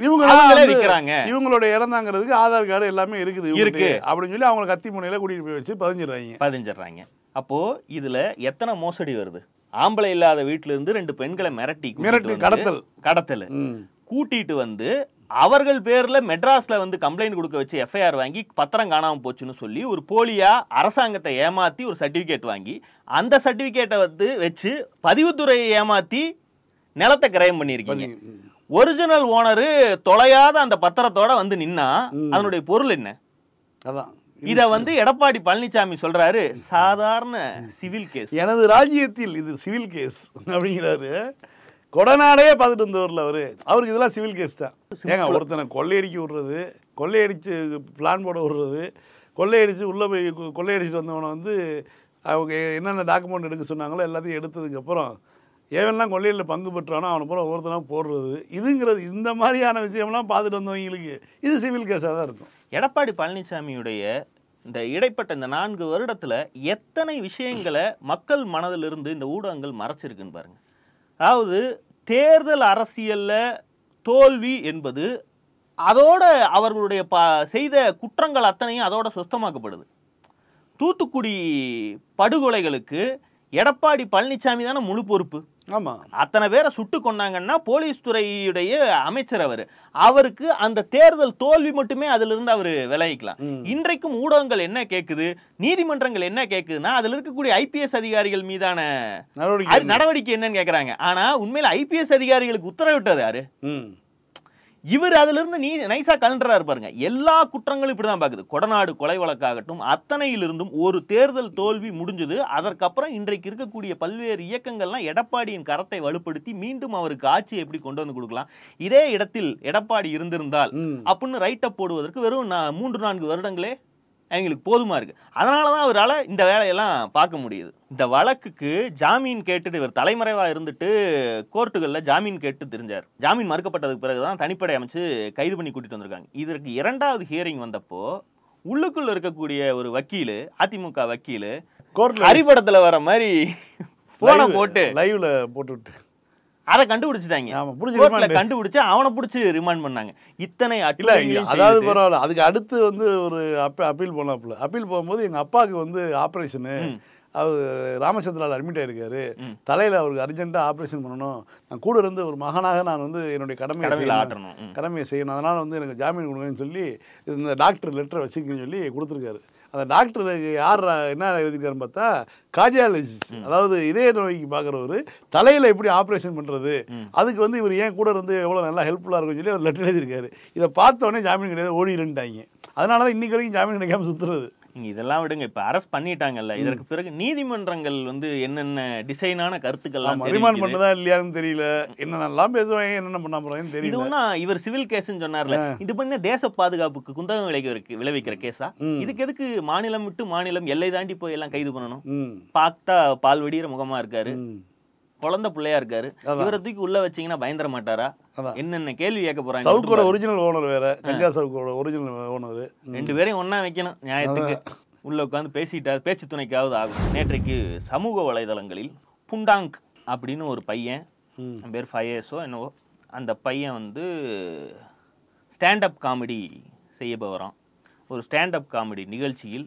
இவங்களோட இறந்தாங்கிறதுக்கு ஆதார் கார்டு எல்லாமே இருக்கு அப்படின்னு சொல்லி அவங்க கத்தி முனையில கூட்டிட்டு போய் வச்சு பதிஞ்சிடுறாங்க. அப்போ இதுல எத்தனை மோசடி வருது. ஆம்பளை இல்லாத வீட்டுல இருந்து 2 பெண்களை மிரட்டி கடத்தல் கூட்டிட்டு அவர்கள் பேர்ல மெட்ராஸ்ல கம்ப்ளைண்ட் கொடுக்க வச்சு எஃப்ஐஆர் வாங்கி பத்திரம் காணாம போச்சுன்னு சொல்லி ஒரு போலியா அரசாங்கத்தை ஏமாத்தி ஒரு சர்டிபிகேட் வாங்கி, அந்த சர்டிபிகேட்டை வச்சு பதிவுத்துறையை ஏமாத்தி நிலத்தை கிரயம் பண்ணிருக்கீங்க. ஒரிஜினல் ஓனரு தொலையாத அந்த பத்திரத்தோட நின்னா அதனுடைய பொருள் என்ன? இத எடப்பாடி பழனிசாமி சொல்றாரு, சாதாரண சிவில் கேஸ், எனது ராஜ்யத்தில் இது சிவில் கேஸ் அப்படிங்கிறாரு. கொடநாடே பார்த்துட்டு இருந்தவர்ல அவருக்கு இதெல்லாம் சிவில் கேஸ் தான். ஏங்க ஒருத்தனை கொள்ளையடிக்க விடுறது, கொள்ளையடிச்சு பிளான் போட விடுறது, கொள்ளையடிச்சு உள்ள போய் கொள்ளையடிச்சிட்டு வந்தவனை அவங்க என்னென்ன டாக்குமெண்ட் எடுக்க சொன்னாங்களோ எல்லாத்தையும் எடுத்ததுக்கப்புறம் ஏவெல்லாம் கொள்ளையில் பங்கு பெற்றானோ அவனை பூரா ஒவ்வொருத்தனா போடுறது, இதுங்கிறது இந்த மாதிரியான விஷயம்லாம் பார்த்துட்டு வந்தவங்களுக்கு இது சிவில் கேஸாக தான் இருக்கும். எடப்பாடி பழனிசாமியுடைய இந்த இடைப்பட்ட இந்த 4 வருடத்துல எத்தனை விஷயங்களை மக்கள் மனதிலிருந்து இந்த ஊடகங்கள் மறைச்சிருக்குன்னு பாருங்க. அதாவது தேர்தல் அரசியல்ல தோல்வி என்பது அதோட அவர்களுடைய செய்த குற்றங்கள் அத்தனையும் அதோட சுத்தமாக்கப்படுது. தூத்துக்குடி படுகொலைகளுக்கு எடப்பாடி பழனிசாமி தானே முழு பொறுப்பு. ஆமா, அத்தனை பேரை சுட்டு கொண்டாங்கன்னா போலீஸ் துறையுடைய அமைச்சர் அவருக்கு அந்த தேர்தல் தோல்வி மட்டுமே அதுல இருந்து அவரு விளைவிக்கலாம். இன்றைக்கும் ஊடகங்கள் என்ன கேக்குது, நீதிமன்றங்கள் என்ன கேக்குதுன்னா அதுல இருக்கக்கூடிய ஐபிஎஸ் அதிகாரிகள் மீதான நடவடிக்கை என்னன்னு கேக்குறாங்க. ஆனா உண்மையில ஐபிஎஸ் அதிகாரிகளுக்கு உத்தரவிட்டது யாரு? இவர் அதுல இருந்து நைசா கலண்டரா இருப்பாருங்க. எல்லா குற்றங்களும் இப்படிதான் பாக்குது. கொடநாடு கொலை வழக்காகட்டும், அத்தனையிலிருந்தும் ஒரு தேர்தல் தோல்வி முடிஞ்சது. அதற்கப்புறம் இன்றைக்கு இருக்கக்கூடிய பல்வேறு இயக்கங்கள்லாம் எடப்பாடியின் கரத்தை வலுப்படுத்தி மீண்டும் அவருக்கு ஆட்சியை எப்படி கொண்டு வந்து கொடுக்கலாம், இதே இடத்தில் எடப்பாடி இருந்திருந்தால் அப்படின்னு ரைட் அப் போடுவதற்கு வெறும் 3-4 வருடங்களே அவங்களுக்கு போதுமா இருக்கு. அதனாலதான் அவரால் இந்த வேலையெல்லாம் பார்க்க முடியுது. இந்த வழக்குக்கு ஜாமீன் கேட்டுட்டு இவர் தலைமறைவா இருந்துட்டு கோர்ட்டுகள்ல ஜாமீன் கேட்டு தெரிஞ்சார். ஜாமீன் மறுக்கப்பட்டதுக்கு பிறகுதான் தனிப்படை அமைச்சு கைது பண்ணி கூட்டிட்டு வந்திருக்காங்க. இதற்கு 2வது ஹியரிங் வந்தப்போ உள்ளுக்குள்ள இருக்கக்கூடிய ஒரு வக்கீலு, அதிமுக வக்கீலு ஹரிபடத்துல வர மாதிரி போன போட்டு லைவ்ல போட்டு அதை கண்டுபிடிச்சிட்டாங்க. கண்டுபிடிச்சு அவனை பிடிச்சி ரிமாண்ட் பண்ணாங்க. இத்தனை அதாவது பரவாயில்ல. அதுக்கு அடுத்து வந்து ஒரு அப்பீல் போனாப்புல. அப்பீல் போகும்போது எங்க அப்பாவுக்கு வந்து ஆபரேஷனு, அவர் ராமச்சந்திராவில் அட்மிட் ஆயிருக்காரு, தலையில அவருக்கு அர்ஜென்ட்டா ஆப்ரேஷன் பண்ணணும், நான் கூட இருந்து ஒரு மகனாக நான் வந்து என்னுடைய கடமையை செய்யணும், அதனால வந்து எனக்கு ஜாமீன் கொடுங்கன்னு சொல்லி இந்த டாக்டர் லெட்டர் வச்சுக்கன்னு சொல்லி கொடுத்துருக்காரு. அந்த டாக்டருக்கு யார் என்ன எழுதிருக்காருன்னு பார்த்தா கார்டியாலஜிஸ்ட், அதாவது இதய நோய்க்கு பார்க்குறவர், தலையில் எப்படி ஆப்ரேஷன் பண்ணுறது, அதுக்கு வந்து இவர் ஏன் கூட இருந்து எவ்வளோ நல்லா ஹெல்ப்ஃபுல்லாக இருக்குன்னு சொல்லி அவர் லெட்டர் எழுதியிருக்காரு. இதை பார்த்த உடனே ஜாமீன் கிடையாது, ஓடிடுன்ட்டாங்க. அதனால தான் இன்னைக்கு வரைக்கும் ஜாமீன் கிடைக்காம சுற்றுறது. நீங்க இதெல்லாம் விடுங்க, இப்ப அரெஸ்ட் பண்ணிட்டாங்கல்ல, இதற்கு பிறகு நீதிமன்றங்கள் வந்து என்னென்ன டிசைனான கருத்துக்கள் ரிமாண்ட் பண்ணதா இல்லையான்னு தெரியல, என்னென்னலாம் பேசுவாங்க, என்னென்ன பண்ண போறாங்கன்னு தெரியல. இதுனா இவர் சிவில் கேஸ்ன்னு சொன்னார்ல, இது பண்ண தேச பாதுகாப்புக்கு குந்தகம் விளைவிக்கிற கேஸா? இதுக்கு எதுக்கு மாநிலம் விட்டு மாநிலம் எல்லை தாண்டி போய் எல்லாம் கைது பண்ணணும்? பார்த்தா பால் வெடிகிற முகமா இருக்காரு, குழந்தை பிள்ளையா இருக்காரு, இவரை தூக்கி உள்ள வச்சீங்கன்னா பயந்துட மாட்டாரா? என்னென்ன கேள்வி கேட்க போறாங்க. சவுக்கோட ஒரிஜினல் ஓனர் வேற, கஞ்சா சவுக்கோட ஒரிஜினல் ஓனர், 2 பேரையும் ஒன்னா வைக்கணும் நியாயத்துக்கு. உள்ள உட்காந்து பேச்சு துணைக்காவது ஆகும். நேற்றைக்கு சமூக வலைதளங்களில் புண்டாங் அப்படின்னு ஒரு பையன், பேர் 5 years என்னவோ, அந்த பையன் வந்து ஸ்டாண்டப் காமெடி செய்ய போகிறான். ஒரு ஸ்டாண்டப் காமெடி நிகழ்ச்சியில்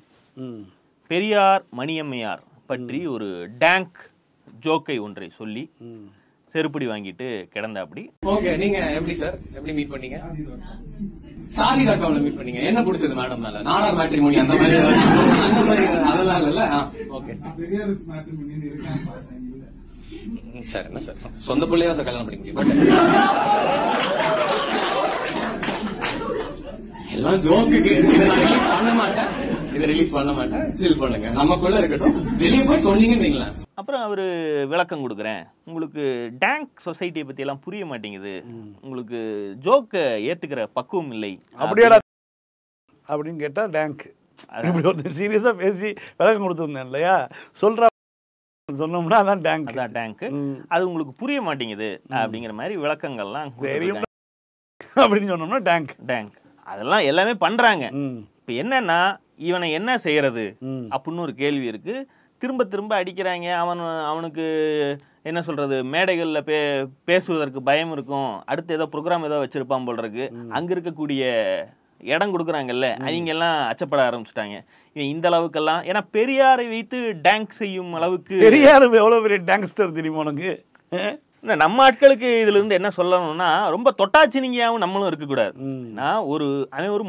பெரியார் மணியம்மையார் பற்றி ஒரு டேங்க் ஜோக்கை ஒன்றை சொல்லி செருப்படி வாங்கிட்டு கிடந்தா. அப்படி ஓகே, நீங்க எப்படி சார் எப்படி மீட் பண்ணீங்க? சாதி டாட்காம்ல மீட் பண்ணீங்க. என்ன பிடிச்சது மேடம் மேல? நாடார் மேட்ரிமோனி அந்த மாதிரி அதெல்லாம் இல்ல. ஓகே சார், என்ன சார் சொந்த பிள்ளையா சார் கல்யாணம் பண்ணிக்க முடியும்? எல்லாம் ஜோக்குக்கு. இதை நான் ரிலீஸ் பண்ண மாட்டேன், இதை ரிலீஸ் பண்ண மாட்டேன், சில் பண்ணுங்க, நமக்குள்ள இருக்கட்டும். வெளியே போய் சொன்னீங்கன்னு வைங்களேன். அப்புறம் அவரு விளக்கம் கொடுக்குறேன், உங்களுக்கு டேங்க் சொசைட்டியை பத்தி எல்லாம் புரிய மாட்டேங்குது, உங்களுக்கு ஜோக்க ஏத்துக்கிற பக்குவம் இல்லை அப்படியா அப்படின்னு கேட்டா டேங்க் இப்படி ஒரு சீரியஸா பேசி விளக்கம் கொடுத்துருந்தேன் இல்லையா, சொன்னோம்னா அதான் டேங்க். அதான் டேங்க், அது உங்களுக்கு புரிய மாட்டேங்குது அப்படிங்கிற மாதிரி விளக்கங்கள்லாம் தெரியும் அப்படின்னு சொன்னோம்னா டேங்க். அதெல்லாம் எல்லாமே பண்றாங்க. இப்ப என்னன்னா இவனை என்ன செய்யறது அப்படின்னு ஒரு கேள்வி இருக்கு. திரும்ப திரும்ப அடிக்கிறாங்க. அவனுக்கு என்ன சொல்றது, மேடைகள்ல பேசுவதற்கு பயம் இருக்கும், அடுத்து ஏதோ ப்ரோக்ராம் ஏதோ வச்சிருப்பான் போல் இருக்கு, அங்க இருக்கக்கூடிய இடம் கொடுக்குறாங்கல்ல, அவங்க எல்லாம் அச்சப்பட ஆரம்பிச்சுட்டாங்க. இவன் இந்த அளவுக்கெல்லாம், ஏன்னா பெரியாரை வைத்து டேங்க் செய்யும் அளவுக்கு. பெரியார் எவ்வளவு பெரிய டேங்க்ஸ்டர் தெரியுமா உனக்கு? நம்ம ஆட்களுக்கு இதுல இருந்து என்ன சொல்லணும்னா, ரொம்ப தொட்டாச்சினிங்கியாவும் நம்மளும் இருக்கக்கூடாது. அவன் ஒரு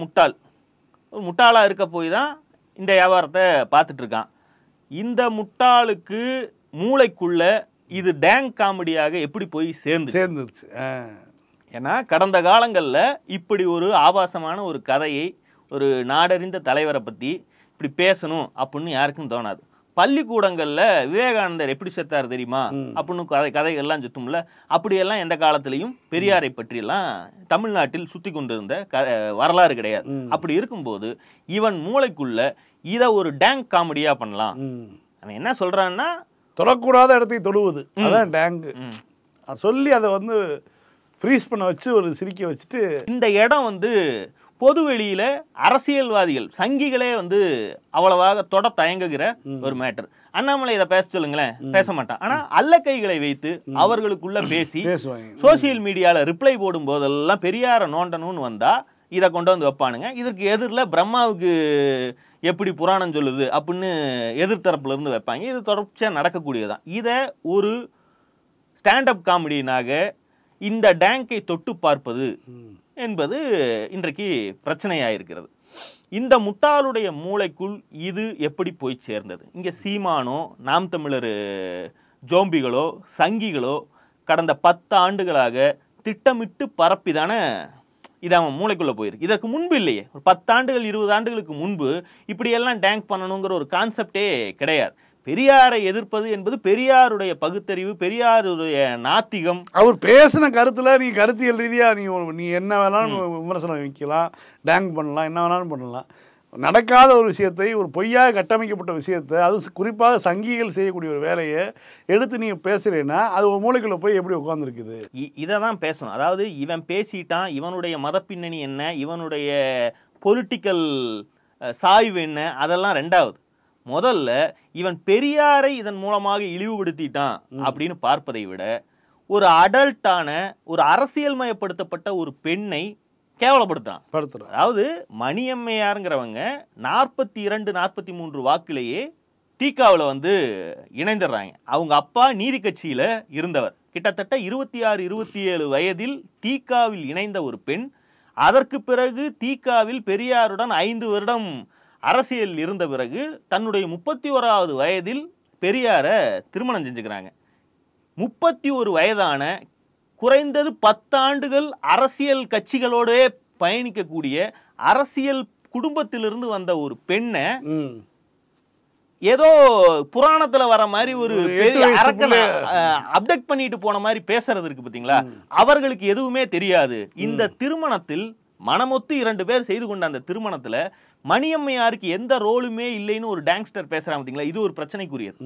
முட்டாளா இருக்க போய் தான் இந்த வியாபாரத்தை பார்த்துட்டு இருக்கான். இந்த முட்டாளுக்கு மூளைக்குள்ள இது டேங்க் காமெடியாக எப்படி போய் சேர்ந்துருச்சு? ஏன்னா கடந்த காலங்கள்ல இப்படி ஒரு ஆபாசமான ஒரு கதையை, ஒரு நாடறிந்த தலைவரை பத்தி இப்படி பேசணும் அப்படின்னு யாருக்கும் தோணாது. பள்ளிக்கூடங்கள்ல விவேகானந்தர் எப்படி செத்தார் தெரியுமா அப்படின்னு கதைகள்லாம் சுத்தும்ல, அப்படியெல்லாம் எந்த காலத்திலையும் பெரியாரை பற்றியெல்லாம் தமிழ்நாட்டில் சுத்தி கொண்டிருந்த வரலாறு கிடையாது. அப்படி இருக்கும்போது இவன் மூளைக்குள்ள இத ஒரு டேங்க் காமெடியா பண்ணலாம். அவன் என்ன சொல்றான்னா, தொடக்கூடாத இடத்தை தொடுவது, அதான் டேங்க் சொல்லி அதை வந்து ஃப்ரீஸ் பண்ண வச்சு ஒரு சிரிக்க வச்சுட்டு, இந்த இடம் வந்து பொது வெளியில அரசியல்வாதிகள் சங்கிகளே வந்து அவ்வளவாக தொட தயங்குகிற ஒரு மேட்டர். அண்ணாமலை இதை பேச சொல்லுங்களேன், பேச மாட்டான். ஆனா அல்ல கைகளை வைத்து அவர்களுக்குள்ள பேசி சோசியல் மீடியால ரிப்ளை போடும் போதெல்லாம் பெரியார நோண்டணும்னு வந்தா இதை கொண்டு வந்து வைப்பானுங்க. இதற்கு எதிரில் பிரம்மாவுக்கு எப்படி புராணம் சொல்லுது அப்படின்னு எதிர்த்தரப்புல இருந்து வைப்பாங்க. இது தொடர்ச்சியா நடக்கக்கூடியதான். இதை ஒரு ஸ்டாண்ட் அப் காமெடியினாக இந்த டேங்கை தொட்டு பார்ப்பது என்பது இன்றைக்கு பிரச்சனையாயிருக்கிறது. இந்த முட்டாளுடைய மூளைக்குள் இது எப்படி போய் சேர்ந்தது? இங்கே சீமானோ நாம் தமிழர் ஜோம்பிகளோ சங்கிகளோ கடந்த 10 ஆண்டுகளாக திட்டமிட்டு பரப்பிதான இது அவன் மூளைக்குள்ள போயிருக்கு. இதற்கு முன்பு இல்லையே, ஒரு 10 ஆண்டுகள் 20 ஆண்டுகளுக்கு முன்பு இப்படியெல்லாம் டேங்க் பண்ணணுங்கிற ஒரு கான்செப்டே கிடையாது. பெரியாரை எதிர்ப்பது என்பது பெரியாருடைய பகுத்தறிவு, பெரியாருடைய நாத்திகம். அவர் பேசின கருத்துல நீ கருத்தியல் ரீதியா நீ என்ன வேணாலும் விமர்சனம் வைக்கலாம், டேங்க் பண்ணலாம், என்ன வேணாலும் பண்ணலாம். நடக்காத ஒரு விஷயத்தை, ஒரு பொய்யாக கட்டமைக்கப்பட்ட விஷயத்தை, அது குறிப்பாக சங்கிகள் செய்யக்கூடிய ஒரு வேலையை எடுத்து நீங்க பேசுறேன்னா அது ஒரு மூளைக்குள்ள போய் எப்படி உட்கார்ந்துருக்குது? இதை தான் பேசணும். அதாவது இவன் பேசிட்டான், இவனுடைய மதப்பின்னணி என்ன, இவனுடைய பொலிட்டிக்கல் சாய்வு என்ன, அதெல்லாம் ரெண்டாவது. முதல்ல இவன் பெரியாரை இதன் மூலமாக இழிவுபடுத்திட்டான் அப்படின்னு பார்ப்பதை விட ஒரு அடல்ட்டான ஒரு அரசியல் மயப்படுத்தப்பட்ட ஒரு பெண்ணை கேவலப்படுத்தான். அதாவது மணியம்மையாருங்கிறவங்க 42-43 வாக்கிலேயே தீகாவில் வந்து இணைந்துடுறாங்க. அவங்க அப்பா நீதி கட்சியில இருந்தவர். கிட்டத்தட்ட 26-27 வயதில் தீகாவில் இணைந்த ஒரு பெண் அதற்கு பிறகு தீகாவில் பெரியாருடன் 5 வருடம் அரசியல் இருந்த பிறகு தன்னுடைய 31வது வயதில் பெரியாரை திருமணம் செஞ்சுக்கிறாங்க. 31 வயதான குறைந்தது 10 ஆண்டுகள் அரசியல் கட்சிகளோட பயணிக்கக்கூடிய அரசியல் குடும்பத்திலிருந்து வந்த ஒரு பெண்ணை ஏதோ புராணத்துல வர மாதிரி ஒரு பெரிய அரக்கனை அப்டேட் பண்ணிட்டு போன மாதிரி பேசுறது இருக்கு பாத்தீங்களா? அவர்களுக்கு எதுவுமே தெரியாது. இந்த திருமணத்தில் மனமொத்து 2 பேர் செய்து கொண்ட அந்த திருமணத்துல மணியம்மையாருக்கு எந்த ரோலுமே இல்லைன்னு ஒரு டாங்ஸ்டர் பேசுறாங்க பாத்தீங்களா? இது ஒரு பிரச்சனைக்குரியது.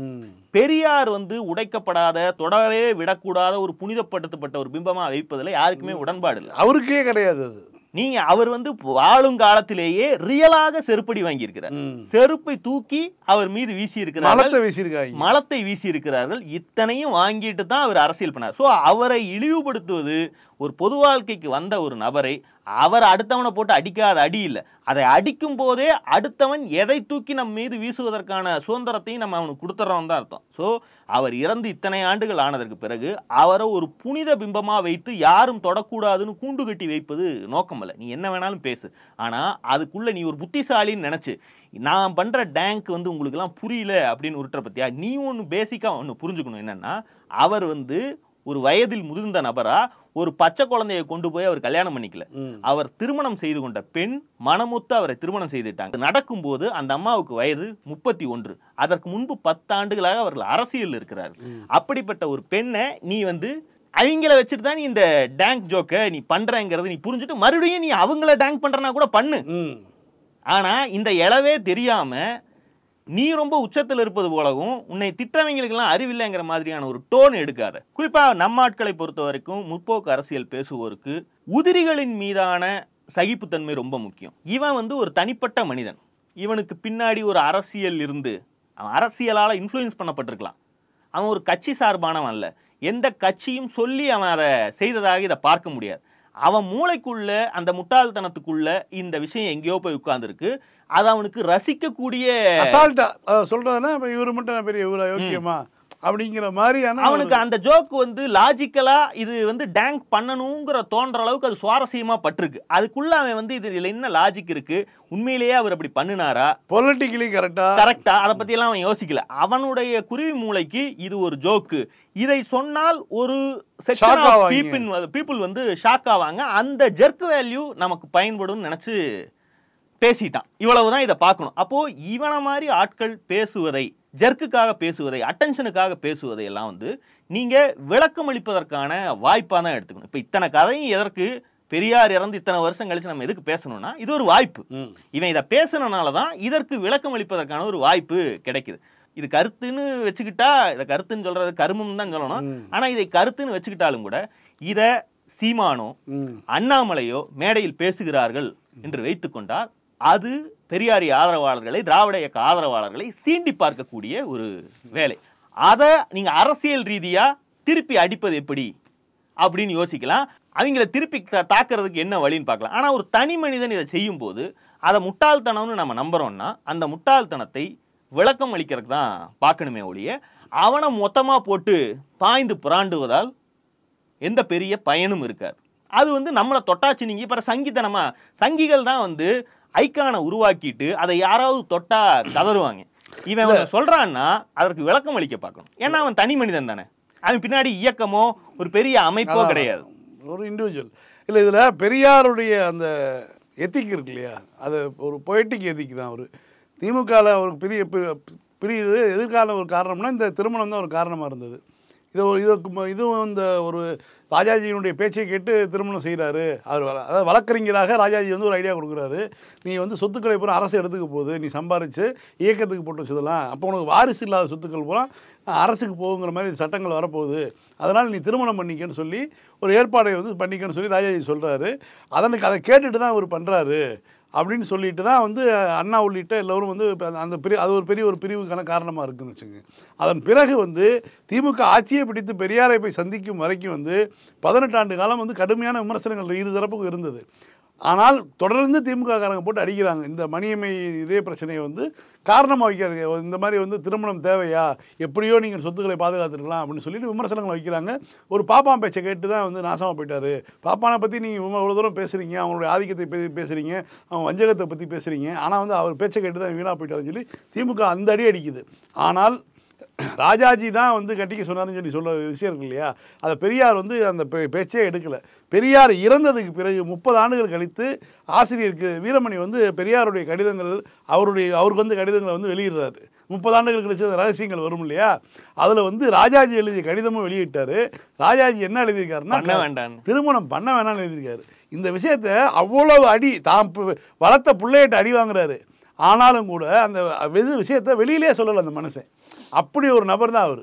பெரியார் வந்து உடைக்கப்படாத, தொடவே விடக்கூடாத ஒரு புனிதப்படுத்தப்பட்ட ஒரு பிம்பமா வைப்பதில் யாருக்குமே உடன்பாடு இல்லை. அவருக்கே கிடையாது. அது நீங்க அவர் வந்து வாழும் காலத்திலேயே ரியலாக செருப்படி வாங்கி இருக்கிறார். செருப்பை தூக்கி அவர் மீது வீசி இருக்கிறார்கள், மலத்தை வீசி இருக்கிறார்கள். இத்தனையும் வாங்கிட்டு தான் அவர் அரசியல் பண்ணார். சோ அவரை இழிவுபடுத்துவது, ஒரு பொது வாழ்க்கைக்கு வந்த ஒரு நபரை அவர் அடுத்தவனை போட்டு அடிக்காத அடி இல்லை, அதை அடிக்கும் போதே அடுத்தவன் எதை தூக்கி நம் மீது வீசுவதற்கான சுதந்திரத்தையும் நம்ம அவனுக்கு கொடுத்துறோம் தான் அர்த்தம். ஸோ அவர் இறந்து இத்தனை ஆண்டுகள் ஆனதற்கு பிறகு அவரை ஒரு புனித பிம்பமா வைத்து யாரும் தொடக்கூடாதுன்னு கூண்டு கட்டி வைப்பது நோக்கம் அல்ல. நீ என்ன வேணாலும் பேசு, ஆனா அதுக்குள்ள நீ ஒரு புத்திசாலின்னு நினைச்சு நான் பண்ற டேங்க் வந்து உங்களுக்கு எல்லாம் புரியல அப்படின்னு உருட்டுற பத்தியா? நீ ஒன்று பேசிக்கா ஒன்று புரிஞ்சுக்கணும். என்னன்னா அவர் வந்து ஒரு வயதில் முதிர்ந்த நபரா ஒரு பச்சை குழந்தையை கொண்டு போய் அவர் கல்யாணம் பண்ணிக்கல. அவர் திருமணம் செய்து கொண்ட பெண் மனமுத்து அவரை திருமணம் செய்துட்டாங்க. நடக்கும் போது அந்த அம்மாவுக்கு வயது 31. அதற்கு முன்பு 10 ஆண்டுகளாக அவர்கள் அரசியல் இருக்கிறார்கள். அப்படிப்பட்ட ஒரு பெண்ணை நீ வந்து அவங்கள வச்சுட்டு தான் நீ இந்த டேங்க் ஜோக்க நீ பண்றங்கிறது நீ புரிஞ்சுட்டு மறுபடியும் நீ அவங்கள டேங்க் பண்றனா கூட பண்ணு. ஆனா இந்த இளவே தெரியாம நீ ரொம்ப உச்சத்தில் இருப்பது போலவும் உன்னை திட்டவங்களுக்கெல்லாம் அறிவில்லைங்கிற மாதிரியான ஒரு டோன் எடுக்காத. குறிப்பா நம்ம ஆட்களை பொறுத்த வரைக்கும் முற்போக்கு அரசியல் பேசுவோருக்கு உதிரிகளின் மீதான சகிப்புத்தன்மை ரொம்ப முக்கியம். இவன் வந்து ஒரு தனிப்பட்ட மனிதன். இவனுக்கு பின்னாடி ஒரு அரசியல் இருந்து அவன் அரசியலால இன்ஃப்ளூயன்ஸ் பண்ணப்பட்டிருக்கலாம். அவன் ஒரு கட்சி சார்பானவன் அல்ல. எந்த கட்சியும் சொல்லி அவன் அதை செய்ததாக இதை பார்க்க முடியாது. அவன் மூளைக்குள்ள அந்த முட்டாள்தனத்துக்குள்ள இந்த விஷயம் எங்கேயோ போய் உட்கார்ந்துருக்கு. அது அவனுக்கு ரசிக்கக்கூடிய சொல்றதுன்னா இவரு மட்டும் பெரிய இவரா யோக்கியமா அப்படிங்கிற மாதிரியான அவனுக்கு அந்த ஜோக் வந்து லாஜிக்கலா இது வந்து டேங்க் பண்ணணுங்கிற தோன்ற அளவுக்கு அது சுவாரஸ்யமா பட்டிருக்கு. அதுக்குள்ள அவன் வந்து இதுல என்ன லாஜிக் இருக்கு, உண்மையிலேயே அவர் அப்படி பண்ணினாரா, பொலிட்டிக்கலி கரெக்டா அதை பத்தி எல்லாம் அவன் யோசிக்கல. அவனுடைய குருவி மூளைக்கு இது ஒரு ஜோக்கு, இதை சொன்னால் ஒரு செக்ஷன் ஆஃப் பீப்புள் வந்து ஷாக் ஆவாங்க, அந்த ஜெர்க் வேல்யூ நமக்கு பயன்படும் நினைச்சு பேசிட்டான். இவ்வளவுதான் இதை பார்க்கணும். அப்போ இவன மாதிரி ஆட்கள் பேசுவதை, ஜெர்க்குக்காக பேசுவதை, அட்டென்ஷனுக்காக பேசுவதை எல்லாம் வந்து நீங்க விளக்கம் அளிப்பதற்கான வாய்ப்பா தான் எடுத்துக்கணும். இப்ப இத்தனை கதையும் எதற்கு, பெரியார் இறந்து இத்தனை வருஷம் கழிச்சு நம்ம எதுக்கு பேசணும்னா இது ஒரு வாய்ப்பு. இவன் இதை பேசணும்னாலதான் இதற்கு விளக்கம் அளிப்பதற்கான ஒரு வாய்ப்பு கிடைக்குது. இது கருத்துன்னு வச்சுக்கிட்டா, இதை கருத்துன்னு சொல்றது கருமம் தான் சொல்லணும். ஆனா இதை கருத்துன்னு வச்சுக்கிட்டாலும் கூட இதை சீமானோ அண்ணாமலையோ மேடையில் பேசுகிறார்கள் என்று வைத்துக் கொண்டால் அது பெரியாரி ஆதரவாளர்களை, திராவிட இயக்க ஆதரவாளர்களை சீண்டி பார்க்கக்கூடிய ஒரு வேலை. அதை நீங்க அரசியல் ரீதியா திருப்பி அடிப்பது எப்படி அப்படின்னு யோசிக்கலாம். அவங்கள திருப்பி தாக்குறதுக்கு என்ன வழின்னு பார்க்கலாம். ஆனா ஒரு தனி மனிதன் இதை செய்யும் போது அதை முட்டாள்தனம்னு நம்ம நம்புறோம்னா அந்த முட்டாள்தனத்தை விளக்கம் அளிக்கிறதுக்கு தான் பார்க்கணுமே ஒழிய அவனை மொத்தமா போட்டு பாய்ந்து புராண்டுவதால் எந்த பெரிய பயனும் இருக்காது. அது வந்து நம்மளை தொட்டாச்சு. நீங்க இப்ப சங்கித்தனமா சங்கிகள் தான் வந்து ஐக்கானை உருவாக்கிட்டு அதை யாராவது தொட்டா கதறுவாங்க. இவன் சொல்றான்னா அதற்கு விளக்கம் அளிக்க பார்க்கணும். ஏன்னா அவன் தனி மனிதன் தானே, அவன் பின்னாடி இயக்கமோ ஒரு பெரிய அமைப்போ கிடையாது, ஒரு இண்டிவிஜுவல். இல்லை, இதுல பெரியாருடைய அந்த எத்திக் இருக்கு இல்லையா, அது ஒரு பொயட்டிக் எத்திக் தான். ஒரு திமுகவில் ஒரு பெரிய பிரியுது எதிர்கால ஒரு காரணம்னா இந்த திருமணம் தான் ஒரு காரணமாக இருந்தது. இதுவும் இந்த ஒரு ராஜாஜியினுடைய பேச்சை கேட்டு திருமணம் செய்கிறாரு. அதாவது வழக்கறிஞராக ராஜாஜி வந்து ஒரு ஐடியா கொடுக்குறாரு. நீ வந்து சொத்துக்களை பூரா அரசு எடுத்துக்க போகுது, நீ சம்பாரித்து இயக்கத்துக்கு போட்டு வச்சதெல்லாம், அப்போ உனக்கு வாரிசு இல்லாத சொத்துக்கள் பூரா அரசுக்கு போகுங்கிற மாதிரி சட்டங்கள் வரப்போகுது, அதனால் நீ திருமணம் பண்ணிக்கன்னு சொல்லி ஒரு ஏற்பாடை வந்து பண்ணிக்கன்னு சொல்லி ராஜாஜி சொல்கிறாரு. அதை கேட்டுட்டு தான் அவர் பண்ணுறாரு அப்படின்னு சொல்லிட்டு தான் வந்து அண்ணா உள்ளிட்ட எல்லோரும் வந்து அந்த அது ஒரு பெரிய பிரிவுக்கான காரணமாக இருக்குதுன்னு வச்சுங்க. அதன் பிறகு வந்து திமுக ஆட்சியை பிடித்து பெரியாரை போய் சந்திக்கும் வரைக்கும் வந்து 18 ஆண்டு காலம் வந்து கடுமையான விமர்சனங்கள் இரு தரப்புக்கும் இருந்தது. ஆனால் தொடர்ந்து திமுக காரங்க போட்டு அடிக்கிறாங்க. இந்த மணியம்மை இதே பிரச்சனையை வந்து காரணமாக வைக்கிறாங்க. இந்த மாதிரி வந்து திருமணம் தேவையா, எப்படியோ நீங்கள் சொத்துக்களை பாதுகாத்துருக்கலாம் அப்படின்னு சொல்லிட்டு விமர்சனங்களை வைக்கிறாங்க. ஒரு பாப்பான் பேச்சை கேட்டு தான் வந்து நாசமாக போயிட்டாரு. பாப்பானை பற்றி நீங்கள் இவ்வளோ தூரம் பேசுகிறீங்க, அவங்களுடைய ஆதிக்கத்தை பேசுகிறீங்க, அவங்க வஞ்சகத்தை பற்றி பேசுகிறீங்க, ஆனால் வந்து அவர் பேச்சை கேட்டு தான் வீணாக போயிட்டாருன்னு சொல்லி திமுக அந்த அடி அடிக்குது. ஆனால் ராஜாஜி தான் வந்து கட்டிக்க சொன்னார்னு சொல்ல விஷயம் இருக்கு இல்லையா, அதை பெரியார் வந்து அந்த பேச்சே எடுக்கலை. பெரியார் இறந்ததுக்கு பிறகு 30 ஆண்டுகள் கழித்து ஆசிரியருக்கு வீரமணி வந்து பெரியாருடைய கடிதங்கள் அவருக்கு வந்து கடிதங்களை வந்து வெளியிடுறாரு. 30 ஆண்டுகள் கழிச்சு அந்த ரகசியங்கள் வரும் இல்லையா, அதில் வந்து ராஜாஜி எழுதிய கடிதமும் வெளியிட்டாரு. ராஜாஜி என்ன எழுதியிருக்காருன்னா திருமணம் பண்ண வேணாம்னு எழுதியிருக்காரு. இந்த விஷயத்த அவ்வளவு அடி தான் வளர்த்த பிள்ளையிட்ட அடி வாங்குறாரு. ஆனாலும் கூட அந்த விஷயத்த வெளியிலே சொல்லலை அந்த மனுஷன். அப்படி ஒரு நபர் தான் அவர்.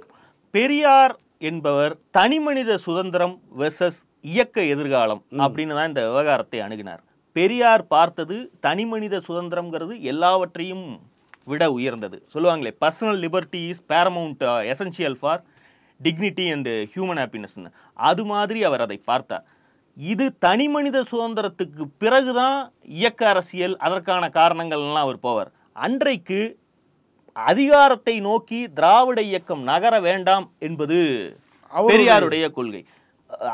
பெரியார் என்பவர் தனி மனித சுதந்திரம் வெர்சஸ் இயக்க எதிர்காலம் அப்படின்னு தான் இந்த விவகாரத்தை அணுகினார். பெரியார் பார்த்தது தனி மனித சுதந்திரம்ங்கிறது எல்லாவற்றையும் விட உயர்ந்தது. சொல்லுவாங்களே, personal liberty is paramount essential for dignity and human ஹாப்பினஸ்ன்னு, அது மாதிரி அவர் அதை பார்த்தார். இது தனி மனித சுதந்திரத்துக்கு பிறகுதான் இயக்க அரசியல், அதற்கான காரணங்கள்லாம் அவர் போவார். அன்றைக்கு அதிகாரத்தை நோக்கி திராவிட இயக்கம் நகர வேண்டாம் என்பது பெரியாருடைய கொள்கை.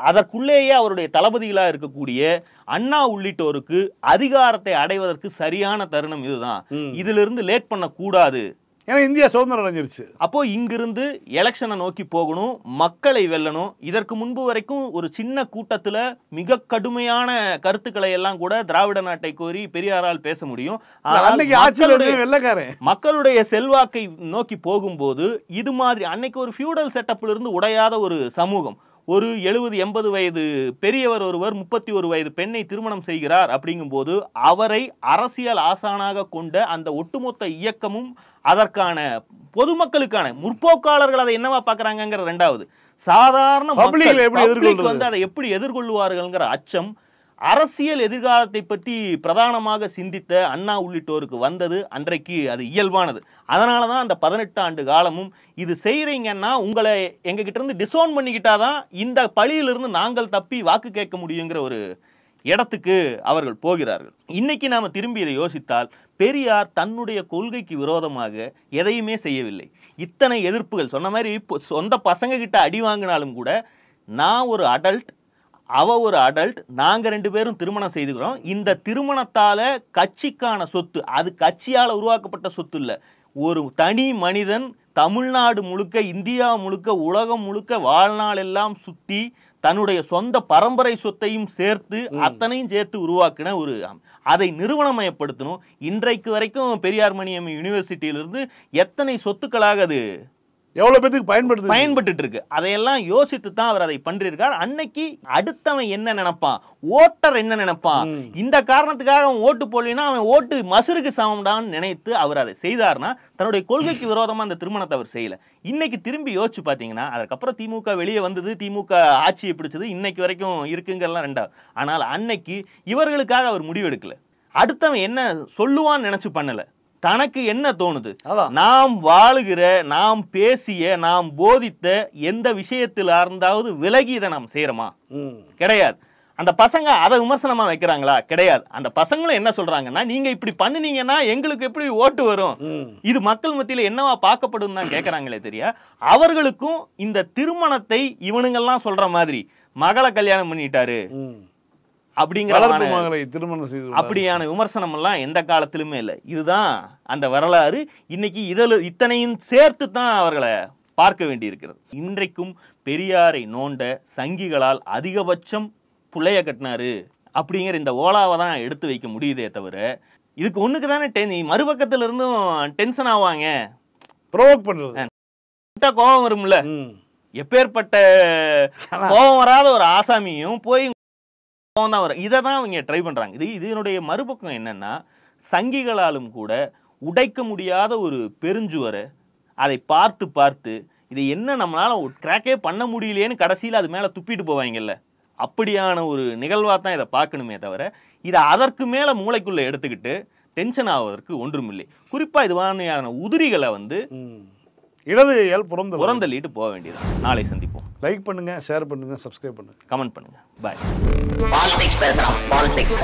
அதற்குள்ளேயே அவருடைய தளபதிகளாக இருக்கக்கூடிய அண்ணா உள்ளிட்டோருக்கு அதிகாரத்தை அடைவதற்கு சரியான தருணம் இதுதான், இதிலிருந்து லேட் பண்ண கூடாது. ஏன்னா இந்தியா சுதந்திரம் அடைஞ்சிருச்சு. அப்போ இங்கிருந்து எலெக்ஷனை நோக்கி போகணும், மக்களை வெல்லணும். இதற்கு முன்பு வரைக்கும் ஒரு சின்ன கூட்டத்துல மிக கடுமையான கருத்துக்களை எல்லாம் கூட திராவிட நாட்டை கோரி பெரியாரால் பேச முடியும். மக்களுடைய செல்வாக்கை நோக்கி போகும்போது இது மாதிரி அன்னைக்கு ஒரு ஃபியூடல் செட்டப்ல இருந்து உடையாத ஒரு சமூகம், ஒரு 70-80 வயது பெரியவர் ஒருவர் 31 வயது பெண்ணை திருமணம் செய்கிறார் அப்படிங்கும்போது அவரை அரசியல் ஆசானாக கொண்ட அந்த ஒட்டுமொத்த இயக்கமும் அதற்கான பொதுமக்களுக்கான முற்போக்காளர்கள் அதை என்னவா பாக்குறாங்கிற ரெண்டாவது, சாதாரண மக்கள் வந்து அதை எப்படி எதிர்கொள்வார்கள்ங்கிற அச்சம், அரசியல் எதிர்காலத்தை பற்றி பிரதானமாக சிந்தித்த அண்ணா உள்ளிட்டோருக்கு வந்தது அன்றைக்கு. அது இயல்பானது. அதனாலதான் அந்த 18 ஆண்டு காலமும் இது செய்யறீங்கன்னா உங்களை எங்க கிட்ட இருந்து டிசோன் பண்ணிக்கிட்டாதான் இந்த பழியிலிருந்து நாங்கள் தப்பி வாக்கு கேட்க முடியுங்கிற ஒரு இடத்துக்கு அவர்கள் போகிறார்கள். இன்னைக்கு நாம திரும்பி இதை யோசித்தால் பெரியார் தன்னுடைய கொள்கைக்கு விரோதமாக எதையுமே செய்யவில்லை. இத்தனை எதிர்ப்புகள் சொன்ன மாதிரி சொந்த பசங்க கிட்ட அடி வாங்கினாலும் கூட, நான் ஒரு அடல்ட், அவ ஒரு அடல்ட், நாங்க 2 பேரும் திருமணம் செய்துக்கிறோம், இந்த திருமணத்தால கட்சிக்கான சொத்து, அது கட்சியால உருவாக்கப்பட்ட சொத்து இல்ல, ஒரு தனி மனிதன் தமிழ்நாடு முழுக்க, இந்தியா முழுக்க, உலகம் முழுக்க வாழ்நாள் எல்லாம் சுத்தி தன்னுடைய சொந்த பரம்பரை சொத்தையும் சேர்த்து அத்தனையும் சேர்த்து உருவாக்கின ஒரு, அதை நிறுவனமயப்படுத்தணும். இன்றைக்கு வரைக்கும் பெரியார் மணியம்மை யூனிவர்சிட்டியிலிருந்து எத்தனை சொத்துக்களாக அது எவ்வளவு பேருக்கு பயன்பட்டு இருக்கு, அதையெல்லாம் யோசித்து தான் அவர் அதை பண்றார். அன்னைக்கு அடுத்தவன் என்ன நினைப்பான், ஓட்டர் என்ன நினைப்பான், இந்த காரணத்துக்காக அவன் ஓட்டு போடலினா அவன் ஓட்டு மசுருக்கு சமம்டான்னு நினைத்து அவர் அதை செய்தார்னா தன்னுடைய கொள்கைக்கு விரோதமா அந்த திருமணத்தை அவர் செய்யல. இன்னைக்கு திரும்பி யோசிச்சு பாத்தீங்கன்னா, அதுக்கப்புறம் திமுக வெளியே வந்தது, திமுக ஆட்சியை பிடிச்சது, இன்னைக்கு வரைக்கும் இருக்குங்கிறலாம் ரெண்டாவது. ஆனால் அன்னைக்கு இவர்களுக்காக அவர் முடிவெடுக்கல, அடுத்தவன் என்ன சொல்லுவான்னு நினைச்சு பண்ணல, தனக்கு என்ன தோணுது, நாம் வாழுகிற, நாம் பேசிய, நாம் போதித்த எந்த விஷயத்தில் இருந்தாவது விலகி இதை நாம் செய்யறோமா? கிடையாது. அந்த பசங்க அதை விமர்சனமா வைக்கிறாங்களா? கிடையாது. அந்த பசங்களும் என்ன சொல்றாங்கன்னா, நீங்க இப்படி பண்ணுனீங்கன்னா எங்களுக்கு எப்படி ஓட்டு வரும், இது மக்கள் மத்தியில என்னவா பார்க்கப்படும் தான் கேட்கறாங்களே தெரியா. அவர்களுக்கும் இந்த திருமணத்தை இவனுங்கெல்லாம் சொல்ற மாதிரி மகளை கல்யாணம் பண்ணிட்டாரு அப்படிங்கிற அப்படியான விமர்சனம் எல்லாம் எந்த காலத்திலுமே இல்லை. இதுதான் அந்த வரலாறு. இன்னைக்கு இத்தனையும் சேர்த்து தான் அவர்களை பார்க்க வேண்டி இருக்கிறது. இன்றைக்கும் பெரியாரை நோண்ட சங்கிகளால் அதிகபட்சம் புள்ளைய கட்டினாரு அப்படிங்கிற இந்த ஓலாவை தான் எடுத்து வைக்க முடியுதே தவிர, இதுக்கு ஒண்ணுக்கு தானே மறுபக்கத்துல இருந்தும் டென்ஷன் ஆவாங்க, ப்ரோவோக் பண்றது, கோபம் வரும்ல. எப்பேற்பட்ட கோபம் வராத ஒரு ஆசாமியும் போய் தான் வரும். இதை தான் அவங்க ட்ரை பண்றாங்க. இதனுடைய மறுபக்கம் என்னன்னா, சங்கிகளாலும் கூட உடைக்க முடியாத ஒரு பெருஞ்சுவரை அதை பார்த்து பார்த்து இதை என்ன நம்மளால கிராக்கே பண்ண முடியலையேன்னு கடைசியில் அது மேல துப்பிட்டு போவாங்கல்ல, அப்படியான ஒரு நிகழ்வா தான் இதை பார்க்கணுமே தவிர, இதை அதற்கு மேல மூளைக்குள்ள எடுத்துக்கிட்டு டென்ஷன் ஆவதற்கு ஒன்றுமில்லை. குறிப்பா இதுவான உதிரிகளை இடதுகையால் புறந்தள்ளிட்டு போக வேண்டியது. நாளை சந்திப்போம். லைக் பண்ணுங்க, ஷேர் பண்ணுங்க, சப்ஸ்கிரைப் பண்ணுங்க, கமெண்ட் பண்ணுங்க. பாய். பாலிடிக்ஸ் பேசுறோம். பாலிடிக்ஸ்